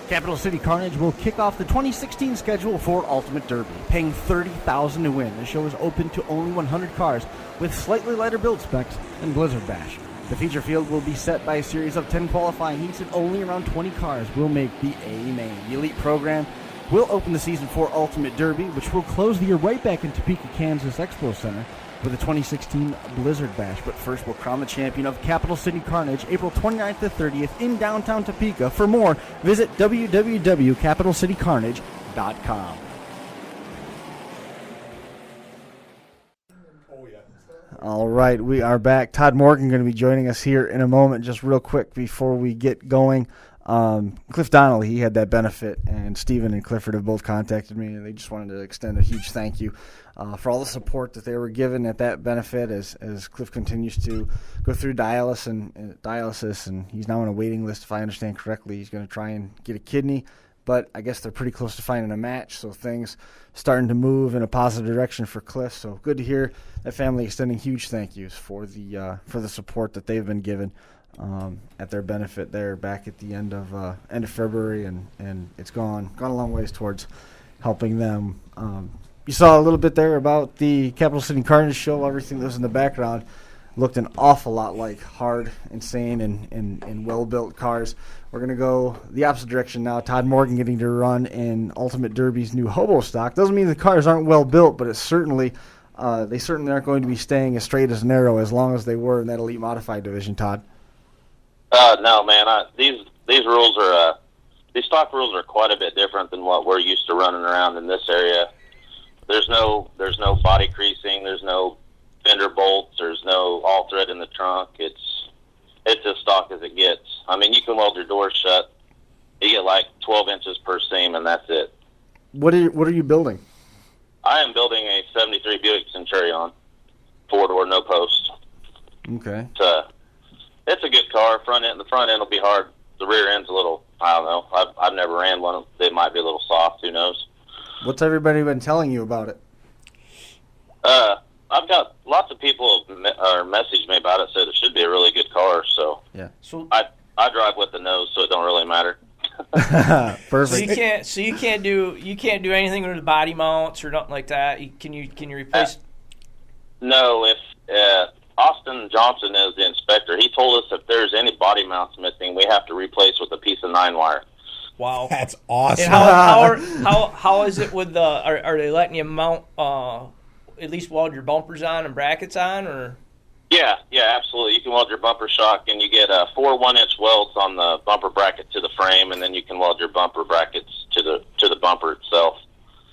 Capital City Carnage will kick off the 2016 schedule for Ultimate Derby, paying $30,000 to win. The show is open to only 100 cars with slightly lighter build specs than Blizzard Bash. The feature field will be set by a series of 10 qualifying heats, and only around 20 cars will make the A main. The elite program We'll open the season 4 Ultimate Derby, which will close the year right back in Topeka, Kansas Expo Center with the 2016 Blizzard Bash. But first, we'll crown the champion of Capital City Carnage April 29th to 30th in downtown Topeka. For more, visit www.capitalcitycarnage.com. All right, we are back. Todd Morgan going to be joining us here in a moment. Just real quick before we get going, Cliff Donnelly, he had that benefit, and Steven and Clifford have both contacted me, and they just wanted to extend a huge thank you for all the support that they were given at that benefit as Cliff continues to go through dialysis, and he's now on a waiting list, if I understand correctly. He's going to try and get a kidney, but I guess they're pretty close to finding a match, so things starting to move in a positive direction for Cliff. So good to hear that family extending huge thank yous for the support that they've been given at their benefit there back at the end of February, and it's gone a long ways towards helping them. You saw a little bit there about the Capital City Carnage show. Everything that was in the background looked an awful lot like hard, insane, and well-built cars. We're going to go the opposite direction now. Todd Morgan getting to run in Ultimate Derby's new Hobo stock. Doesn't mean the cars aren't well-built, but it's certainly they certainly aren't going to be staying as straight as narrow as long as they were in that Elite Modified division, Todd. No, man. These rules are these stock rules are quite a bit different than what we're used to running around in this area. There's no body creasing. There's no fender bolts. There's no all thread in the trunk. It's as stock as it gets. I mean, you can weld your doors shut. You get like 12 inches per seam, and that's it. What are you building? I am building a '73 Buick Centurion, 4-door, no post. Okay. It's a good car. The front end will be hard. The rear end's a little, I don't know. I've never ran one. They might be a little soft. Who knows? What's everybody been telling you about it? I've got lots of people message me about it. Said it should be a really good car. So yeah. So I drive with the nose, so it don't really matter. Perfect. So you can't do anything with the body mounts or nothing like that. Can you replace? No, if Austin Johnson is the inspector, he told us if there's any body mounts missing, we have to replace with a piece of 9-wire. Wow, that's awesome. And how is it with the? Are they letting you mount at least weld your bumpers on and brackets on, or? Yeah, absolutely. You can weld your bumper shock, and you get 4 1-inch welds on the bumper bracket to the frame, and then you can weld your bumper brackets to the bumper itself.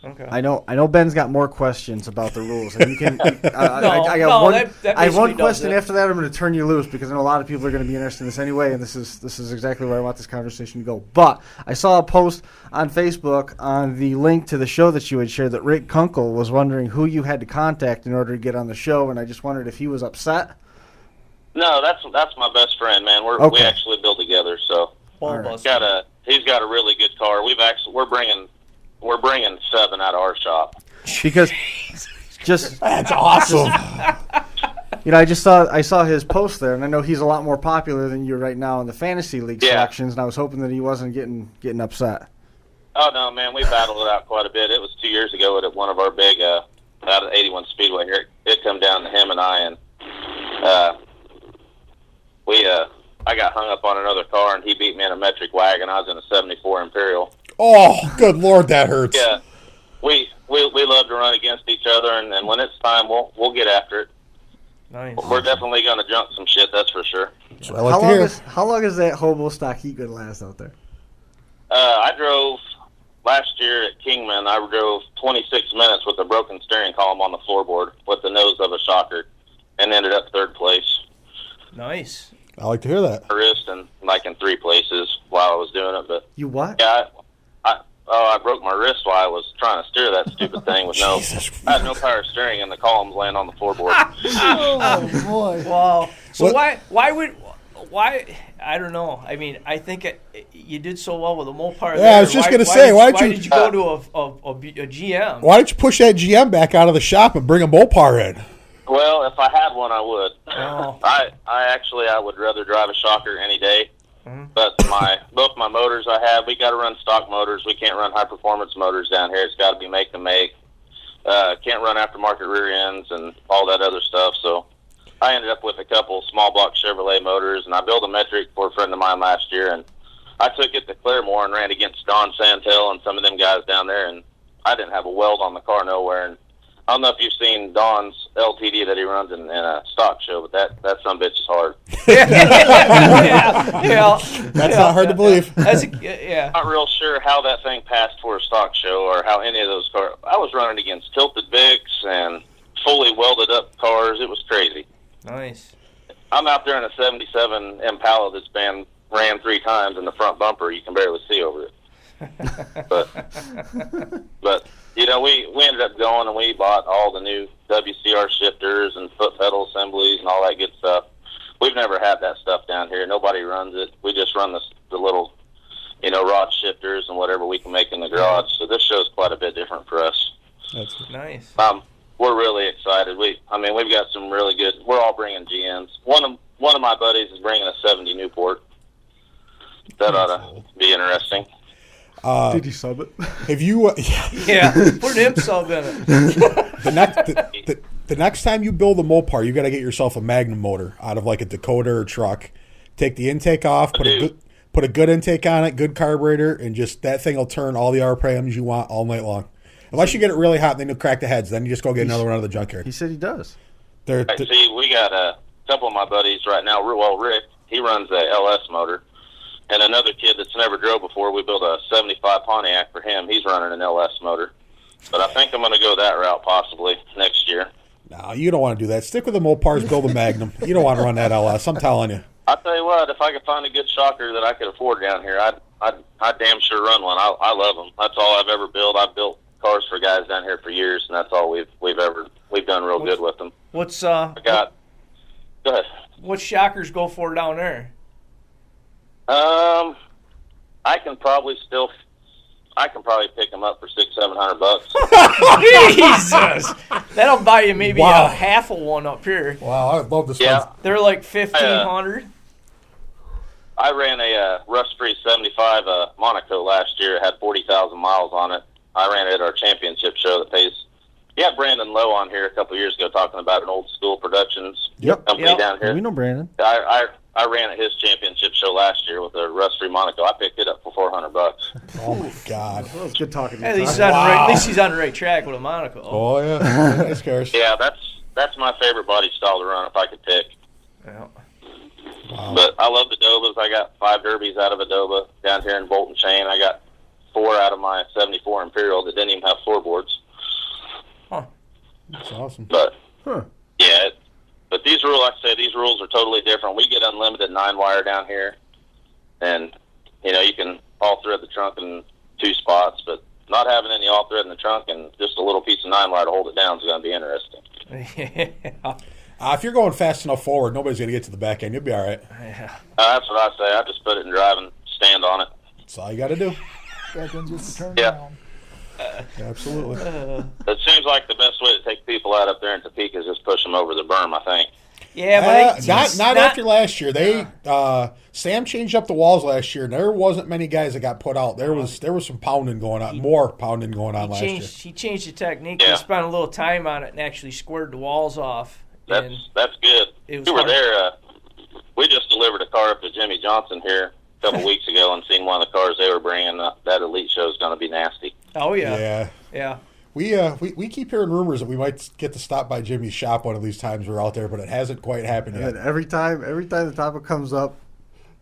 Okay. I know Ben's got more questions about the rules. And you can, I have one question after that. I'm going to turn you loose because I know a lot of people are going to be interested in this anyway, and this is exactly where I want this conversation to go. But I saw a post on Facebook on the link to the show that you had shared that Rick Kunkel was wondering who you had to contact in order to get on the show, and I just wondered if he was upset. No, that's my best friend, man. We actually build together, so he's got a really good car. We're bringing 7 out of our shop. Because that's awesome. I saw his post there, and I know he's a lot more popular than you right now in the fantasy league selections, and I was hoping that he wasn't getting upset. Oh no, man, we battled it out quite a bit. It was 2 years ago at one of our big out of 81 Speedway here. It come down to him and I, and I got hung up on another car, and he beat me in a metric wagon. I was in a '74 Imperial. Oh, good Lord, that hurts. Yeah, we love to run against each other, and when it's time, we'll get after it. Nice. We're definitely going to junk some shit, that's for sure. That's what I like to hear. How long is that Hobo stock heat going to last out there? I drove last year at Kingman. I drove 26 minutes with a broken steering column on the floorboard with the nose of a shocker, and ended up 3rd place. Nice. I like to hear that. Wrist and like in 3 places while I was doing it, but you what? Yeah, I broke my wrist while I was trying to steer that stupid thing with I had no power steering, and the columns laying on the floorboard. Oh boy! Wow. So why I don't know. I mean, I think you did so well with the Mopar. Yeah, I was just going to say, why did you go to a GM? Why didn't you push that GM back out of the shop and bring a Mopar in? Well, if I had one, I would. Oh. I would rather drive a shocker any day. Mm-hmm. But both my motors we got to run stock motors. We can't run high performance motors down here. It's got to be make to make. Can't run aftermarket rear ends and all that other stuff. So I ended up with a couple small block Chevrolet motors, and I built a metric for a friend of mine last year, and I took it to Claremore and ran against Don Santel and some of them guys down there, and I didn't have a weld on the car nowhere. And I don't know if you've seen Don's LTD that he runs in a stock show, but that son of a bitch is hard. That's not hard to believe. Not real sure how that thing passed for a stock show or how any of those cars. I was running against tilted Vicks and fully welded up cars. It was crazy. Nice. I'm out there in a 77 Impala that's been ran 3 times in the front bumper. You can barely see over it. But you know, we ended up going and we bought all the new WCR shifters and foot pedal assemblies and all that good stuff. We've never had that stuff down here. Nobody runs it. We just run the little, you know, rod shifters and whatever we can make in the garage. So this show's quite a bit different for us. That's nice. We're really excited. We've got some really good. We're all bringing GMs. One of my buddies is bringing a 70 Newport. That ought to be interesting. Did you sub it? Have you? Yeah, put an imp sub in it. The next time you build a Mopar, you got to get yourself a Magnum motor out of like a Dakota or truck. Take the intake off, put a good intake on it, good carburetor, and just that thing will turn all the RPMs you want all night long. Unless you get it really hot, then you'll crack the heads. Then you just go get another one out of the junkyard. He said he does. See, we got a couple of my buddies right now. Well, Rick, he runs a LS motor. And another kid that's never drove before, we built a 75 Pontiac for him. He's running an LS motor. But I think I'm going to go that route possibly next year. No, you don't want to do that. Stick with the Mopars, build a Magnum. You don't want to run that LS. I'm telling you. I'll tell you what, if I could find a good shocker that I could afford down here, I'd damn sure run one. I love them. That's all I've ever built. I've built cars for guys down here for years, and that's all we've done real good with them. Go ahead. What shockers go for down there? I can probably pick them up for $600-700. Jesus, that'll buy you maybe a half of one up here. Wow, I love this. Yeah, they're like 1,500. I ran a rust-free 75 Monaco last year. It had 40,000 miles on it. I ran it at our championship show that pays. You had Brandon Lowe on here a couple of years ago talking about an old school productions company down here. We know Brandon. I ran at his championship show last year with a rust-free Monaco. I picked it up for $400. Oh my God! That was good talking to you. At least he's on the right track with a Monaco. Oh yeah, nice cars. Yeah, that's my favorite body style to run if I could pick. Yeah. Wow. But I love the Dobas. I got 5 derbies out of a Doba down here in Bolton Chain. I got 4 out of my 74 Imperial that didn't even have floorboards. Huh. That's awesome. But yeah. But these rules are totally different. We get unlimited 9-wire down here, and you know you can all thread the trunk in 2 spots. But not having any all thread in the trunk and just a little piece of 9-wire to hold it down is going to be interesting. Yeah. If you're going fast enough forward, nobody's going to get to the back end. You'll be all right. Yeah. That's what I say. I just put it in drive and stand on it. That's all you got to do. Back end just to turn Yeah. around. Absolutely. It seems like the best way to take people out up there in Topeka is just push them over the berm, I think. Yeah, but not after last year. They Sam changed up the walls last year, and there wasn't many guys that got put out. There was some pounding going on, more pounding going on last year. He changed the technique. Yeah. He spent a little time on it and actually squared the walls off. That's good. It was We were hard. there. We just delivered a car up to Jimmy Johnson here a couple weeks ago and seen one of the cars they were bringing. That elite show is going to be nasty. Oh yeah. We keep hearing rumors that we might get to stop by Jimmy's shop one of these times we're out there, but it hasn't quite happened yet. And every time the topic comes up,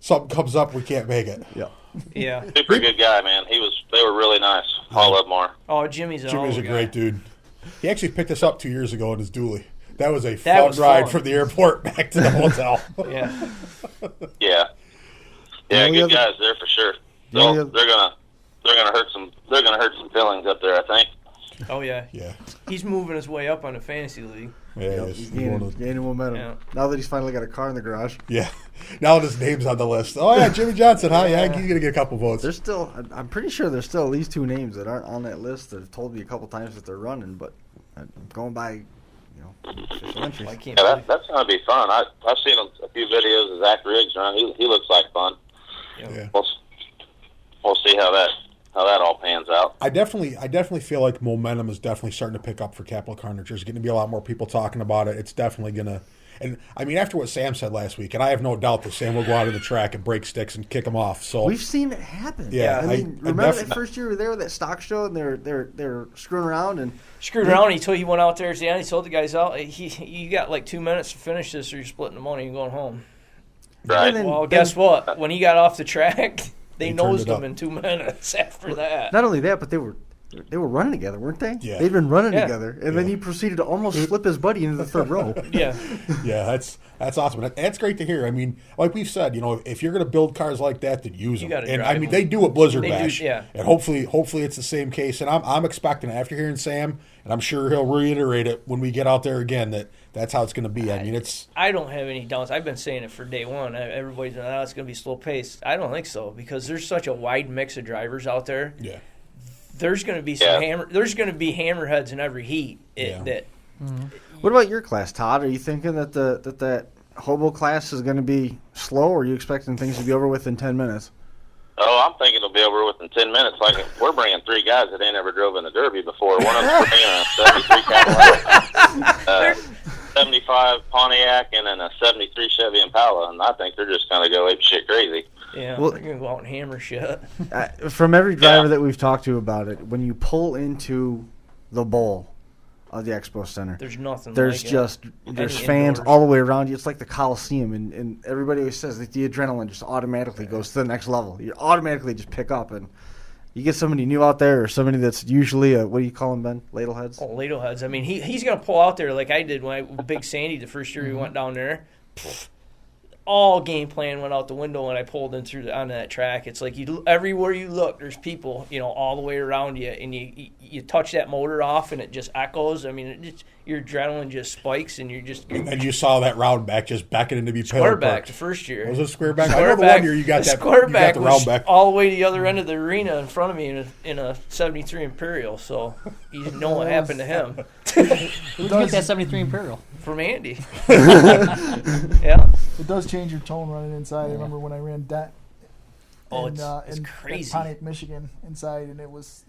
Something comes up, we can't make it. yeah. Yeah. Super good guy, man. They were really nice. All of them are. Oh, Jimmy's a great dude. He actually picked us up 2 years ago in his dually. That was a That fun was ride fun. from the airport back to the hotel. Yeah. Yeah. Yeah, only good other- guys there for sure. The only So other- they're gonna hurt some feelings up there, I think. Oh yeah. Yeah. He's moving his way up on the fantasy league. Yeah, He's gaining momentum. Yeah. Now that he's finally got a car in the garage. yeah. Now that his name's on the list. Oh, yeah, Jimmy Johnson, huh? Yeah, he's going to get a couple votes. There's still, I'm pretty sure there's still at least 2 names that aren't on that list that have told me a couple times that they're running, but I'm going by, official entries. I can't. Yeah, that's gonna be fun. I've seen a few videos of Zach Riggs run. He looks like fun. Yeah. We'll see how that all pans out. I definitely feel like momentum is definitely starting to pick up for Capital Carnage. There's going to be a lot more people talking about it. It's definitely going to. And, I mean, after what Sam said last week, and I have no doubt that Sam will go out of the track and break sticks and kick them off. So we've seen it happen. Yeah, I mean, remember that first year we were there with that stock show, and they're screwing around and He went out there. He told the guys out, you got like 2 minutes to finish this, or you're splitting the money and going home. Right. Well, guess what? When he got off the track, they nosed it him in 2 minutes after that. not only that, but they were running together, weren't they? Yeah. They'd been running together, and then he proceeded to almost flip his buddy into the third row. Yeah. Yeah, that's awesome. That's great to hear. I mean, like we've said, if you're going to build cars like that, then use them. gotta And drive I mean, them. they do a Blizzard They do, Bash, yeah. and hopefully it's the same case. And I'm expecting after hearing Sam, and I'm sure he'll reiterate it when we get out there again that's how it's going to be. I mean, I don't have any doubts. I've been saying it for day one. Everybody's been, it's going to be slow paced. I don't think so, because there's such a wide mix of drivers out there. yeah. There's going to be there's going to be hammerheads in every heat. What about your class, Todd? Are you thinking that that Hobo class is going to be slow, or are you expecting things to be over with in 10 minutes? Oh, I'm thinking it'll be over within 10 minutes. Like, we're bringing 3 guys that ain't ever drove in a Derby before. One of them's bringing a 73 Cadillac, 75 Pontiac, and then a 73 Chevy Impala. And I think they're just going to go ape shit crazy. Yeah, Well- they're going to go out and hammer shit. From every driver that we've talked to about it, when you pull into the bowl of the Expo Center, There's nothing there's like just it. there's Any fans indoors. all the way around you. It's like the Coliseum, and everybody always says that the adrenaline just automatically goes to the next level. You automatically just pick up, and you get somebody new out there, or somebody that's usually what do you call them, Ben? Ladleheads. Oh, Ladleheads. I mean, he's going to pull out there like I did when Big Sandy the first year we went down there. All game plan went out the window when I pulled in through onto that track. It's like everywhere you look, there's people, all the way around you, and you touch that motor off, and it just echoes. I mean, your adrenaline just spikes, and And you saw that round back just beckoning to be square back perked. the first year. Was it square back? I Square know the back, one year you got the that. square You back got the was round back. all the way to the other end of the arena in front of me in a 73 Imperial. So you didn't know what happened to him. Who'd get that 73 Imperial? From Andy. Yeah. It does change your tone running inside. I remember when I ran that. Oh, in, it's in crazy. Pontiac, Michigan, inside, and it was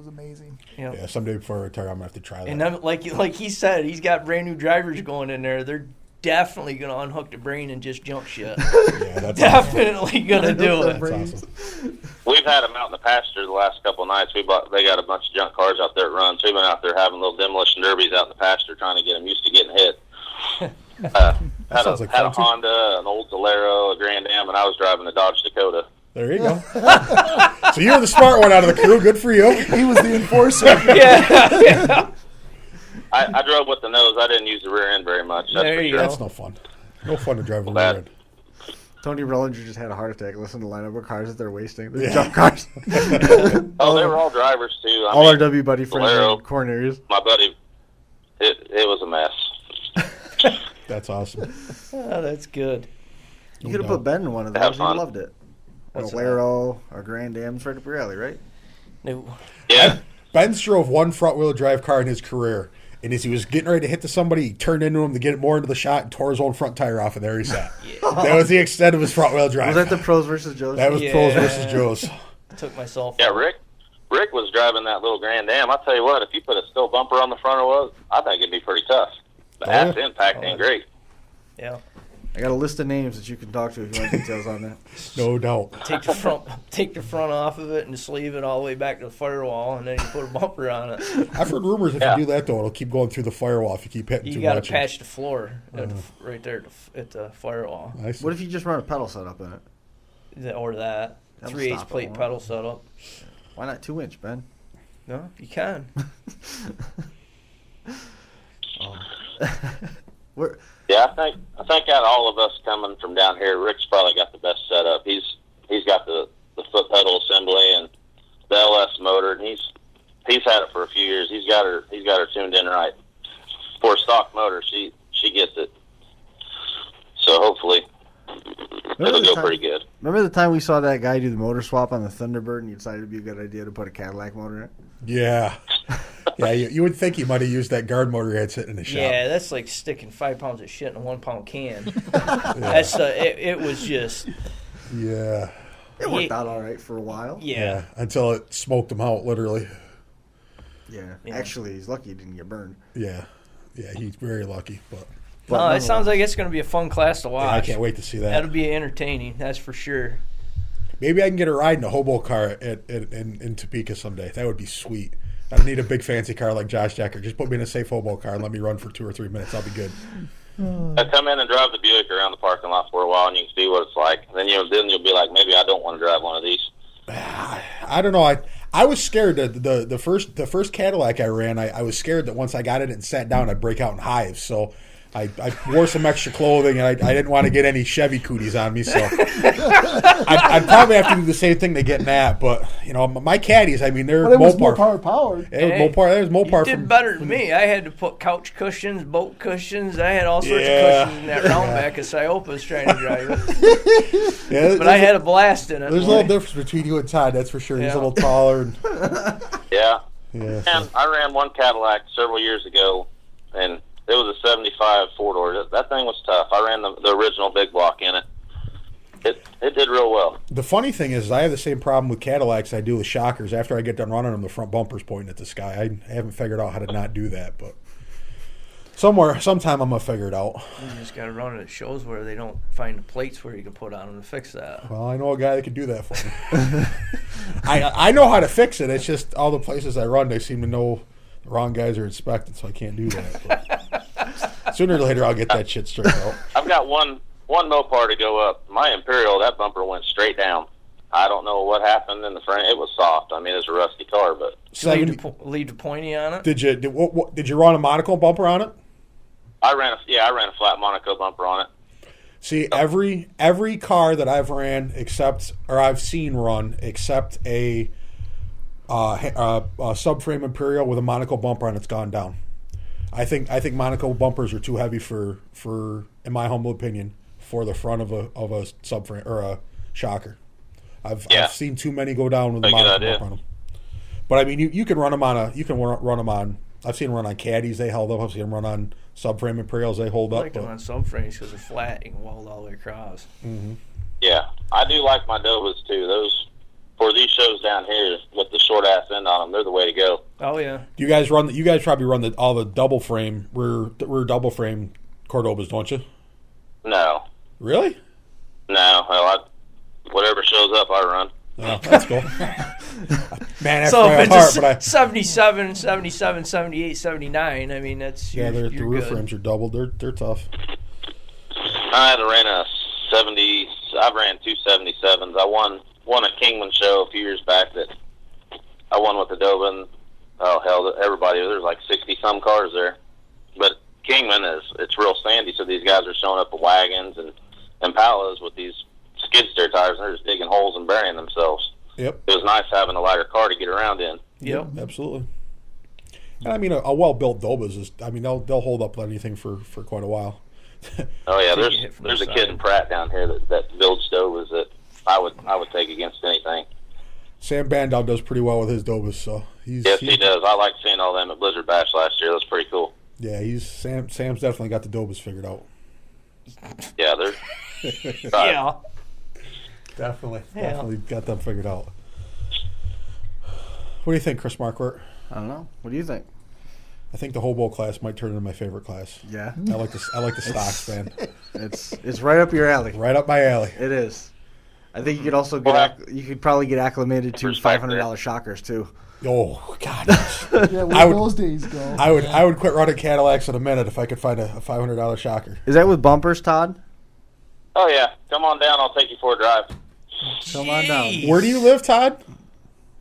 amazing. Yeah, someday before I retire, I'm going to have to try that. And then, like he said, he's got brand new drivers going in there. They're definitely going to unhook the brain and just jump shit. Yeah, that's Definitely going to do it. That's awesome. We've had them out in the pasture the last couple of nights. They got a bunch of junk cars out there that run. So we've been out there having little demolition derbies out in the pasture, trying to get them used to getting hit. Had sounds like a fun, too. Honda, an old Valero, a Grand Am, and I was driving a Dodge Dakota. There you go. So you're the smart one out of the crew. Good for you. He was the enforcer. Yeah. I drove with the nose. I didn't use the rear end very much. That's There for you sure. go. That's no fun. No fun to drive a Bad. rear end. Tony Rollinger just had a heart attack. Listen to the lineup of cars that they're wasting. They're Yeah. jump cars. Oh, they were all drivers too. All our W buddy friends Valero. in corners. My buddy, it was a mess. That's awesome. Oh, that's good. You could have put Ben in one of Have those. He fun. loved it. A What's Valero, a Grand Am's right up your alley, right? No. Yeah. Ben's drove one front-wheel drive car in his career, and as he was getting ready to hit to somebody, he turned into him to get more into the shot and tore his own front tire off, and there he sat. That was the extent of his front-wheel drive. Was that the pros versus Joes? That was Yeah. pros versus Joes. Took myself. Yeah, Rick was driving that little Grand Am. I'll tell you what, if you put a steel bumper on the front of it, I think it'd be pretty tough. The yeah? ass impact ain't great. Yeah. I got a list of names that you can talk to if you want details on that. No doubt. Take the front off of it and sleeve it all the way back to the firewall, and then you put a bumper on it. I've heard rumors if Yeah. you do that, though, it'll keep going through the firewall if you keep hitting You too got much. to patch the floor right there at the firewall. Nice. What if you just run a pedal setup in it? Or that. That'll 3/8 stop it, plate won't it? pedal setup. Why not 2-inch, Ben? No, you can. Where, Yeah, I think out of all of us coming from down here, Rick's probably got the best setup. He's got the foot pedal assembly and the LS motor, and he's had it for a few years. He's got her tuned in right. For a stock motor, she gets it. So hopefully it'll go pretty good. remember the time we saw that guy do the motor swap on the Thunderbird and you decided it'd be a good idea to put a Cadillac motor in it? Yeah. Yeah, you would think he might have used that guard motor he had sitting in the shop. Yeah, that's like sticking 5 pounds of shit in a 1 pound can. That's it was just. Yeah. It worked out all right for a while. Yeah. Until it smoked him out, literally. Yeah. Yeah. Actually, he's lucky he didn't get burned. Yeah. Yeah, he's very lucky. But No, it sounds like it's going to be a fun class to watch. I can't wait to see that. That'll be entertaining, that's for sure. Maybe I can get a ride in a Hobo car in Topeka someday. That would be sweet. I don't need a big fancy car like Josh Decker. Just put me in a safe Hobo car and let me run for 2 or 3 minutes. I'll be good. I come in and drive the Buick around the parking lot for a while, and you can see what it's like. Then you'll be like, maybe I don't want to drive one of these. I don't know. I was scared that the first Cadillac I ran. I was scared that once I got it and sat down, I'd break out in hives. So I wore some extra clothing, and I didn't want to get any Chevy cooties on me. So I'd probably have to do the same thing to get in that. But my caddies, I mean, they're But it was Mopar powered. There's Mopar. You did better than me. I had to put couch cushions, boat cushions. I had all sorts of cushions in that roundback of Siopa's trying to drive it. But I had a blast in it. There's a little difference between you and Todd, that's for sure. He's a little taller. And, Yeah. yeah. And I ran one Cadillac several years ago, and it was a 75 four-door. That thing was tough. I ran the original big block in it. It did real well. The funny thing is, I have the same problem with Cadillacs I do with Shockers. After I get done running them, the front bumper's pointing at the sky. I haven't figured out how to not do that, but sometime I'm going to figure it out. You just got to run it at shows where they don't find the plates where you can put on them to fix that. Well, I know a guy that could do that for me. I know how to fix it. It's just all the places I run, they seem to know the wrong guys are inspecting, so I can't do that. But sooner or later, I'll get that shit straightened out. I've got one Mopar to go up. My Imperial, that bumper went straight down. I don't know what happened in the front. It was soft. I mean, it's a rusty car, but Leave the pointy on it. Did you run a monocle bumper on it? I ran a flat Monaco bumper on it. See, every car that I've ran I've seen run except a subframe Imperial with a monocle bumper on it's gone down. I think monocle bumpers are too heavy for in my humble opinion for the front of a subframe or a shocker. I've seen too many go down with a monocle bumper on them. But I mean, you can run them on run them on. I've seen them run on caddies, they held up. I've seen them run on subframe Imperials, they hold I up. like them on subframes because they're flat. You can weld all the way across. Mm-hmm. Yeah, I do like my Dobas too. Those for these shows down here with the short ass end on them, they're the way to go. Oh yeah. You guys probably run all the double frame rear double frame Cordobas, don't you? No. Really? No. Well, whatever shows up, I run. Oh, that's cool. Man, that's So my if heart, it's but 77, 78, 79, I mean, that's the rear good. frames are doubled. They're tough. I had to ran a 70. I ran two 77s. I won a Kingman show a few years back that I won with the Doban. Oh hell, everybody, there's like 60 some cars there. But Kingman it's real sandy, so these guys are showing up with wagons and Impalas with these skid steer tires, and they're just digging holes and burying themselves. Yep. It was nice having a lighter car to get around in. Yep. Absolutely. And I mean, a well-built Dobas is. I mean, they'll hold up anything for quite a while. Oh yeah, Take a hit from there's the a side. kid in Pratt down here that builds Dobas that I would take against anything. Sam Bandow does pretty well with his Dobas, so Yes, he does. I like seeing all them at Blizzard Bash last year. That was pretty cool. Yeah, Sam's definitely got the Dobas figured out. Yeah, they're Yeah. Definitely got them figured out. What do you think, Chris Marquardt? I don't know. What do you think? I think the Hobo class might turn into my favorite class. Yeah. I like the stocks, man. It's right up your alley. Right up my alley. It is. I think you could also you could probably get acclimated to $500 shockers too. Oh God! Yeah, where those days go. I would quit running Cadillacs in a minute if I could find a $500 shocker. Is that with bumpers, Todd? Oh yeah, come on down. I'll take you for a drive. Come on down. Where do you live, Todd?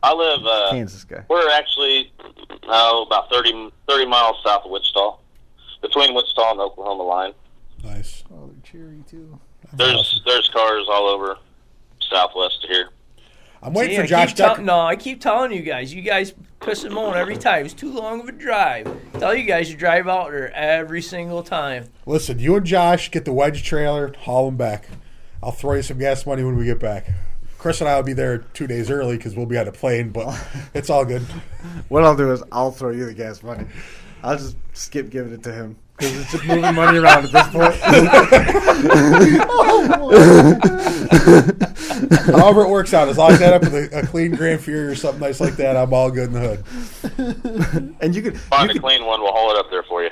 I live Kansas guy. We're actually about 30 miles south of Wichita, between Wichita and the Oklahoma line. Nice. Oh, they're cheery too. There's cars all over southwest of here. I'm waiting for Josh Decker. I keep telling you guys. You guys piss and moan every time. It's too long of a drive. Tell you guys to drive out there every single time. Listen, you and Josh get the wedge trailer, haul them back. I'll throw you some gas money when we get back. Chris and I will be there 2 days early because we'll be on a plane, but it's all good. What I'll do is I'll throw you the gas money. I'll just skip giving it to him. Because it's just moving money around at this point. However it works out, as long as I end up with a clean Grand Fury or something nice like that, I'm all good in the hood. And you could Find a clean one, we'll haul it up there for you.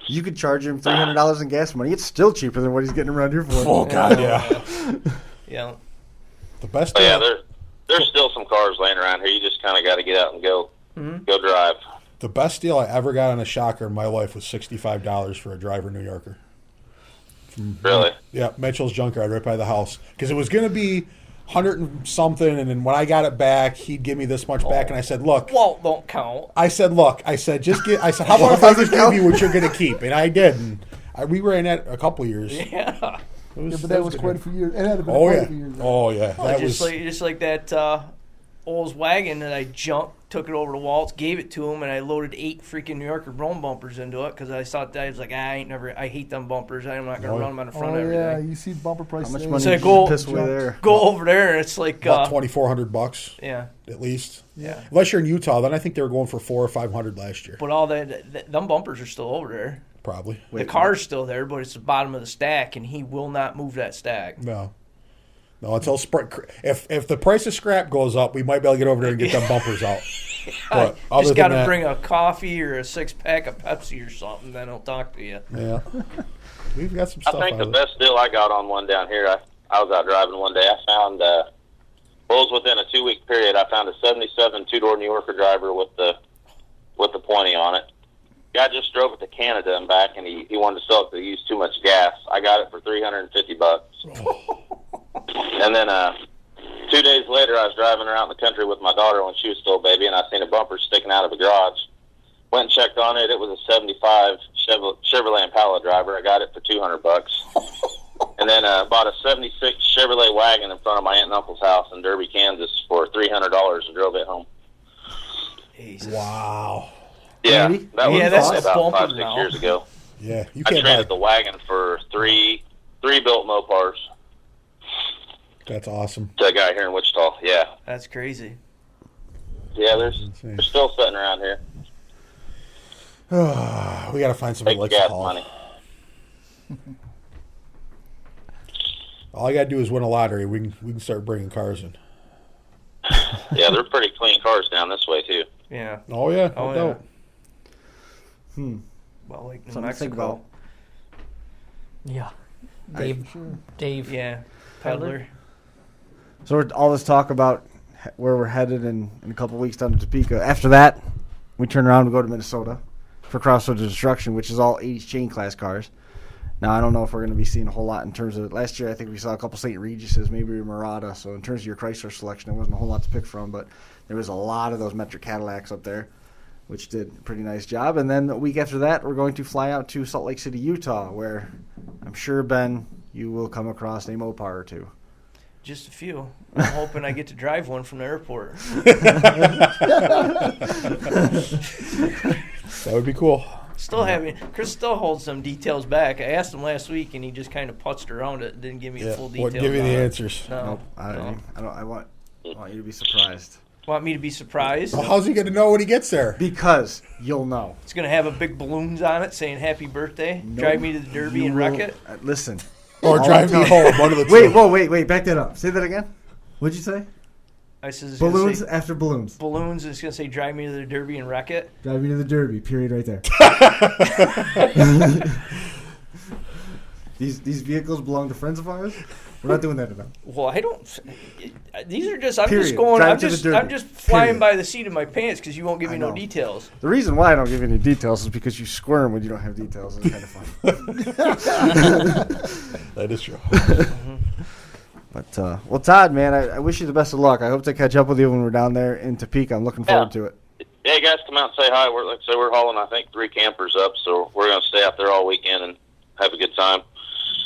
you could charge him $300 in gas money. It's still cheaper than what he's getting around here for. Oh God, yeah. Yeah. The best. But yeah, there's still some cars laying around here. You just kind of got to get out and go drive. The best deal I ever got on a shocker in my life was $65 for a driver New Yorker. Really? Yeah, Mitchell's Junkyard right by the house. Because it was going to be 100 and something, and then when I got it back, he'd give me this much back, and I said, look. Walt don't count. I said, how about if I just give you what you're going to keep? And I did. And we ran that a couple years. Yeah. But that was quite a few years. It had been Oh, quite yeah. a few years. Oh, yeah. Well, just like that Oldswagen that I junked, took it over to Walt's, gave it to him, and I loaded 8 freaking New Yorker Brome bumpers into it because I thought that I was like, I hate them bumpers. I'm not gonna run them on the front every day. You see bumper prices. How much there. money So did go- you piss away there? Go over there, and it's like about $2,400 yeah, at least. yeah. Unless you're in Utah, then I think they were going for $400 or $500 last year. But all them bumpers are still over there. Probably. The car's still there, but it's the bottom of the stack, and he will not move that stack. No, until if the price of scrap goes up, we might be able to get over there and get them bumpers out. But other Just than got to that, bring a coffee or a 6-pack of Pepsi or something, then he'll talk to you. Yeah, we've got some I stuff. think out the of it. best deal I got on one down here, I was out driving one day. I found, well, it was within a 2-week period, I found a 77 two-door New Yorker driver with the pointy on it. Guy just drove it to Canada and back, and he wanted to sell it because he used too much gas. I got it for $350. And then 2 days later, I was driving around the country with my daughter when she was still a baby, and I seen a bumper sticking out of the garage. Went and checked on it. It was a 75 Chevrolet Impala driver. I got it for $200. And then bought a 76 Chevrolet wagon in front of my aunt and uncle's house in Derby, Kansas for $300 and drove it home. Jesus. Wow. Yeah, Maybe? that was that's probably a about bumper 5-6 now. years ago. Yeah, you I can't traded buy. the wagon for three built Mopars That's awesome. to a guy here in Wichita. Yeah, That's crazy. yeah. They're insane. still sitting around here. We got to find somebody Make that likes gas to haul. money. All I got to do is win a lottery. We can start bringing cars in. Yeah, they're pretty clean cars down this way too. Yeah. Oh yeah, Oh, no yeah. doubt. Well, like New Something to think Mexico. Yeah. Dave. Yeah. Peddler. So all this talk about where we're headed in a couple weeks down to Topeka. After that, we turn around and go to Minnesota for Crossroads of Destruction, which is all 80s chain class cars. Now, I don't know if we're going to be seeing a whole lot in terms of last year. I think we saw a couple St. Regises, maybe a Murata. So in terms of your Chrysler selection, there wasn't a whole lot to pick from, but there was a lot of those Metric Cadillacs up there, which did a pretty nice job. And then the week after that, we're going to fly out to Salt Lake City, Utah, where I'm sure, Ben, you will come across a Mopar or two. Just a few. I'm hoping I get to drive one from the airport. That would be cool. Chris still holds some details back. I asked him last week, and he just kind of putzed around it and didn't give me the full details. Wouldn't give you the on it. answers. No. Nope. No. I want you to be surprised. Want me to be surprised? Well, how's he going to know when he gets there? Because you'll know. It's going to have a big balloons on it saying happy birthday. Nope. Drive me to the Derby You and wreck will- it. Listen. Or All drive I'm me telling- home. One of the two. Wait. Back that up. Say that again. What'd you say? I says it's gonna Balloons say after balloons. balloons. It's going to say drive me to the Derby and wreck it. Drive me to the Derby. Period. Right there. These vehicles belong to friends of ours. We're not doing that to them. Well, I don't. These are just. I'm Period. just going. Drive I'm to the just. Derby. I'm just flying Period. by the seat of my pants because you won't give me I no know. details. The reason why I don't give you any details is because you squirm when you don't have details. It's kind of fun. That is true. But well, Todd, man, I wish you the best of luck. I hope to catch up with you when we're down there in Topeka. I'm looking forward to it. Yeah, guys, come out and say hi. Like I say, we're hauling, I think, 3 campers up, so we're going to stay out there all weekend and have a good time.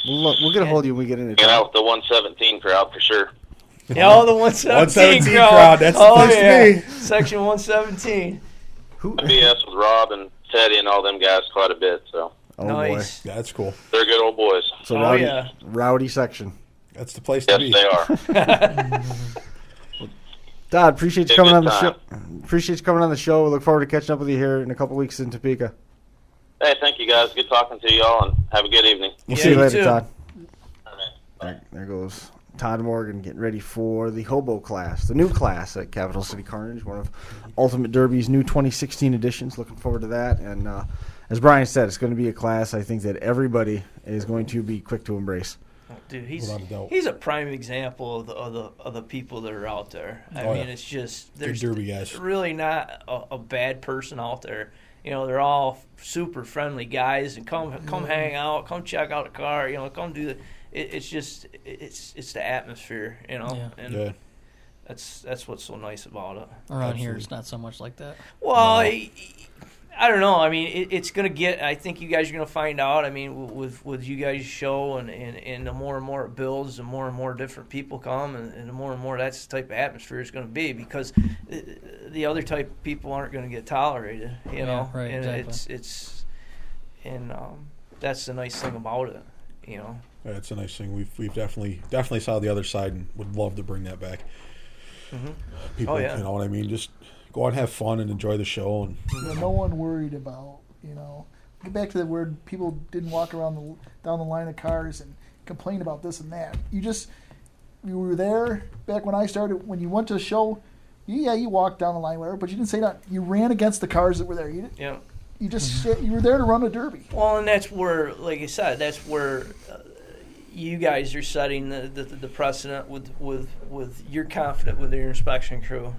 We'll get a hold of you when we get in Hang out with the 117 crowd for sure. Yeah, all the 117 crowd, that's the place to be. Section 117. BS with Rob and Teddy and all them guys quite a bit, so Oh Nice. boy. That's cool. they're good old boys. So Oh, rowdy, yeah. rowdy section. That's the place to Yes, be. they are. Todd, appreciate you Yeah, coming on good the show. time. Appreciate you coming on the show. We look forward to catching up with you here in a couple weeks in Topeka. Hey, thank you guys. Good talking to y'all, and have a good evening. We'll see you later, too. Todd. All right. There goes Todd Morgan getting ready for the Hobo class, the new class at Capital City Carnage, one of Ultimate Derby's new 2016 editions. Looking forward to that. And as Brian said, it's going to be a class I think that everybody is going to be quick to embrace. Dude, he's Without a doubt. he's a prime example of the people that are out there. I Oh, mean, yeah. it's just Good there's derby guys. really not a bad person out there. You know, they're all super friendly guys, and come hang out, come check out the car. You know, come do the. It's just it's the atmosphere. You know, Yeah. and Yeah. that's what's so nice about it. Around here, it's not so much like that. Well, I don't know. I mean, it's going to get. I think you guys are going to find out. I mean, with you guys' show and the more and more it builds, the more and more different people come, and the more and more that's the type of atmosphere it's going to be, because the other type of people aren't going to get tolerated. You know, right, and exactly. That's the nice thing about it. You know. Yeah, it's a nice thing. We've definitely saw the other side and would love to bring that back. Mm-hmm. People, Oh, yeah. you know what I mean? Just go out and have fun and enjoy the show. And No one worried about, get back to the word people didn't walk around down the line of cars and complain about this and that. You were there back when I started. When you went to a show, you walked down the line, whatever, but you didn't say that. You ran against the cars that were there. Yeah. You just you were there to run a derby. Well, and that's where, like I said, that's where you guys are setting the precedent with you're confident with your inspection crew,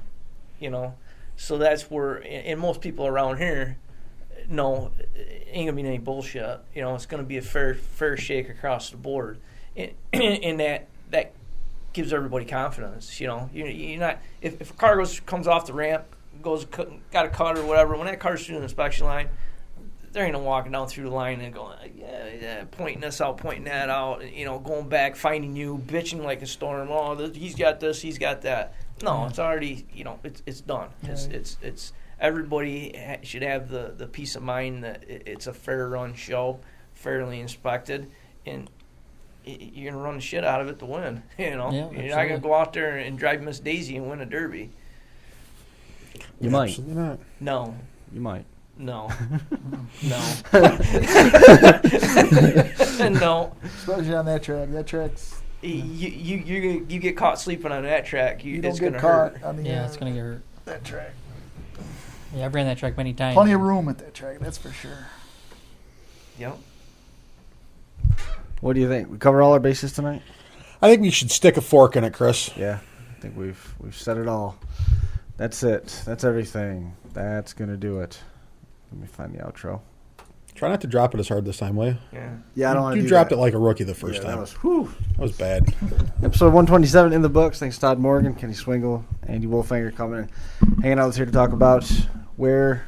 you know. So that's where, and most people around here know ain't gonna be any bullshit. You know, it's gonna be a fair shake across the board, and that gives everybody confidence. You know, you're not if a car comes off the ramp, got a cut or whatever. When that car's through the inspection line, there ain't no walking down through the line and going, yeah, pointing this out, pointing that out, you know, going back, finding you, bitching like a storm. Oh, he's got this, he's got that. No, it's already, you know, it's done. Right. It's everybody should have the peace of mind that it's a fair run show, fairly inspected, and you're gonna run the shit out of it to win. You know, Yeah, you're not gonna go out there and drive Miss Daisy and win a derby. You might. Absolutely not. No. You might. No. No. No. Especially on that track. That track's You get caught sleeping on that track. you It's don't gonna get caught hurt. on the Yeah, it's gonna get hurt. that track. Yeah, I've ran that track many times. Plenty of room at that track, that's for sure. Yep. What do you think? We cover all our bases tonight? I think we should stick a fork in it, Chris. Yeah, I think we've said it all. That's it. That's everything. That's gonna do it. Let me find the outro. Try not to drop it as hard this time, will you? Yeah. Yeah, I don't want to You do dropped that. it like a rookie the first Yeah, time. That was That was bad. episode 127 in the books. Thanks to Todd Morgan, Kenny Swingle, Andy Wolfanger coming and hanging out with us here to talk about where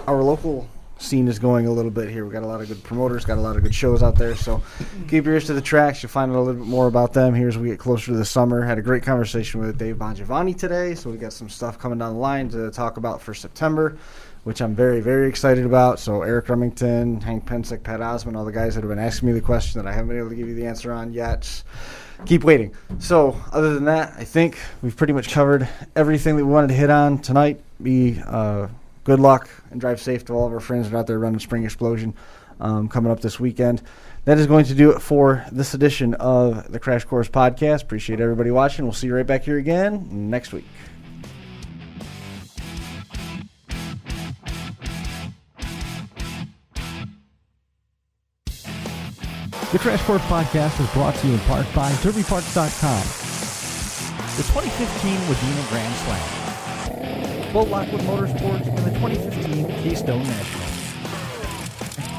our local scene is going a little bit here. We got a lot of good promoters, got a lot of good shows out there. So keep your ears to the tracks. You'll find out a little bit more about them here as we get closer to the summer. Had a great conversation with Dave Bongiovanni today. So we got some stuff coming down the line to talk about for September, which I'm very, very excited about. So Eric Remington, Hank Pensick, Pat Osmond, all the guys that have been asking me the question that I haven't been able to give you the answer on yet. Keep waiting. So other than that, I think we've pretty much covered everything that we wanted to hit on tonight. Good luck and drive safe to all of our friends that are out there running Spring Explosion coming up this weekend. That is going to do it for this edition of the Crash Course Podcast. Appreciate everybody watching. We'll see you right back here again next week. The Crash Course Podcast is brought to you in part by DerbyParts.com. The 2015 Wadena Grand Slam. Boat Lockwood Motorsports and the 2015 Keystone National.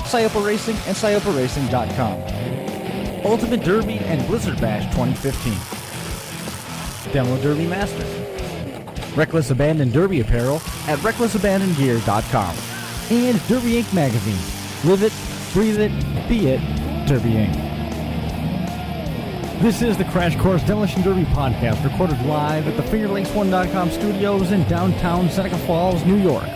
Scioppa Racing and ScioppaRacing.com. Ultimate Derby and Blizzard Bash 2015. Demo Derby Masters. Reckless Abandon Derby Apparel at RecklessAbandonGear.com. And Derby Inc. Magazine. Live it, breathe it, be it, Derby Inc. This is the Crash Course Demolition Derby Podcast, recorded live at the FingerLinks1.com studios in downtown Seneca Falls, New York.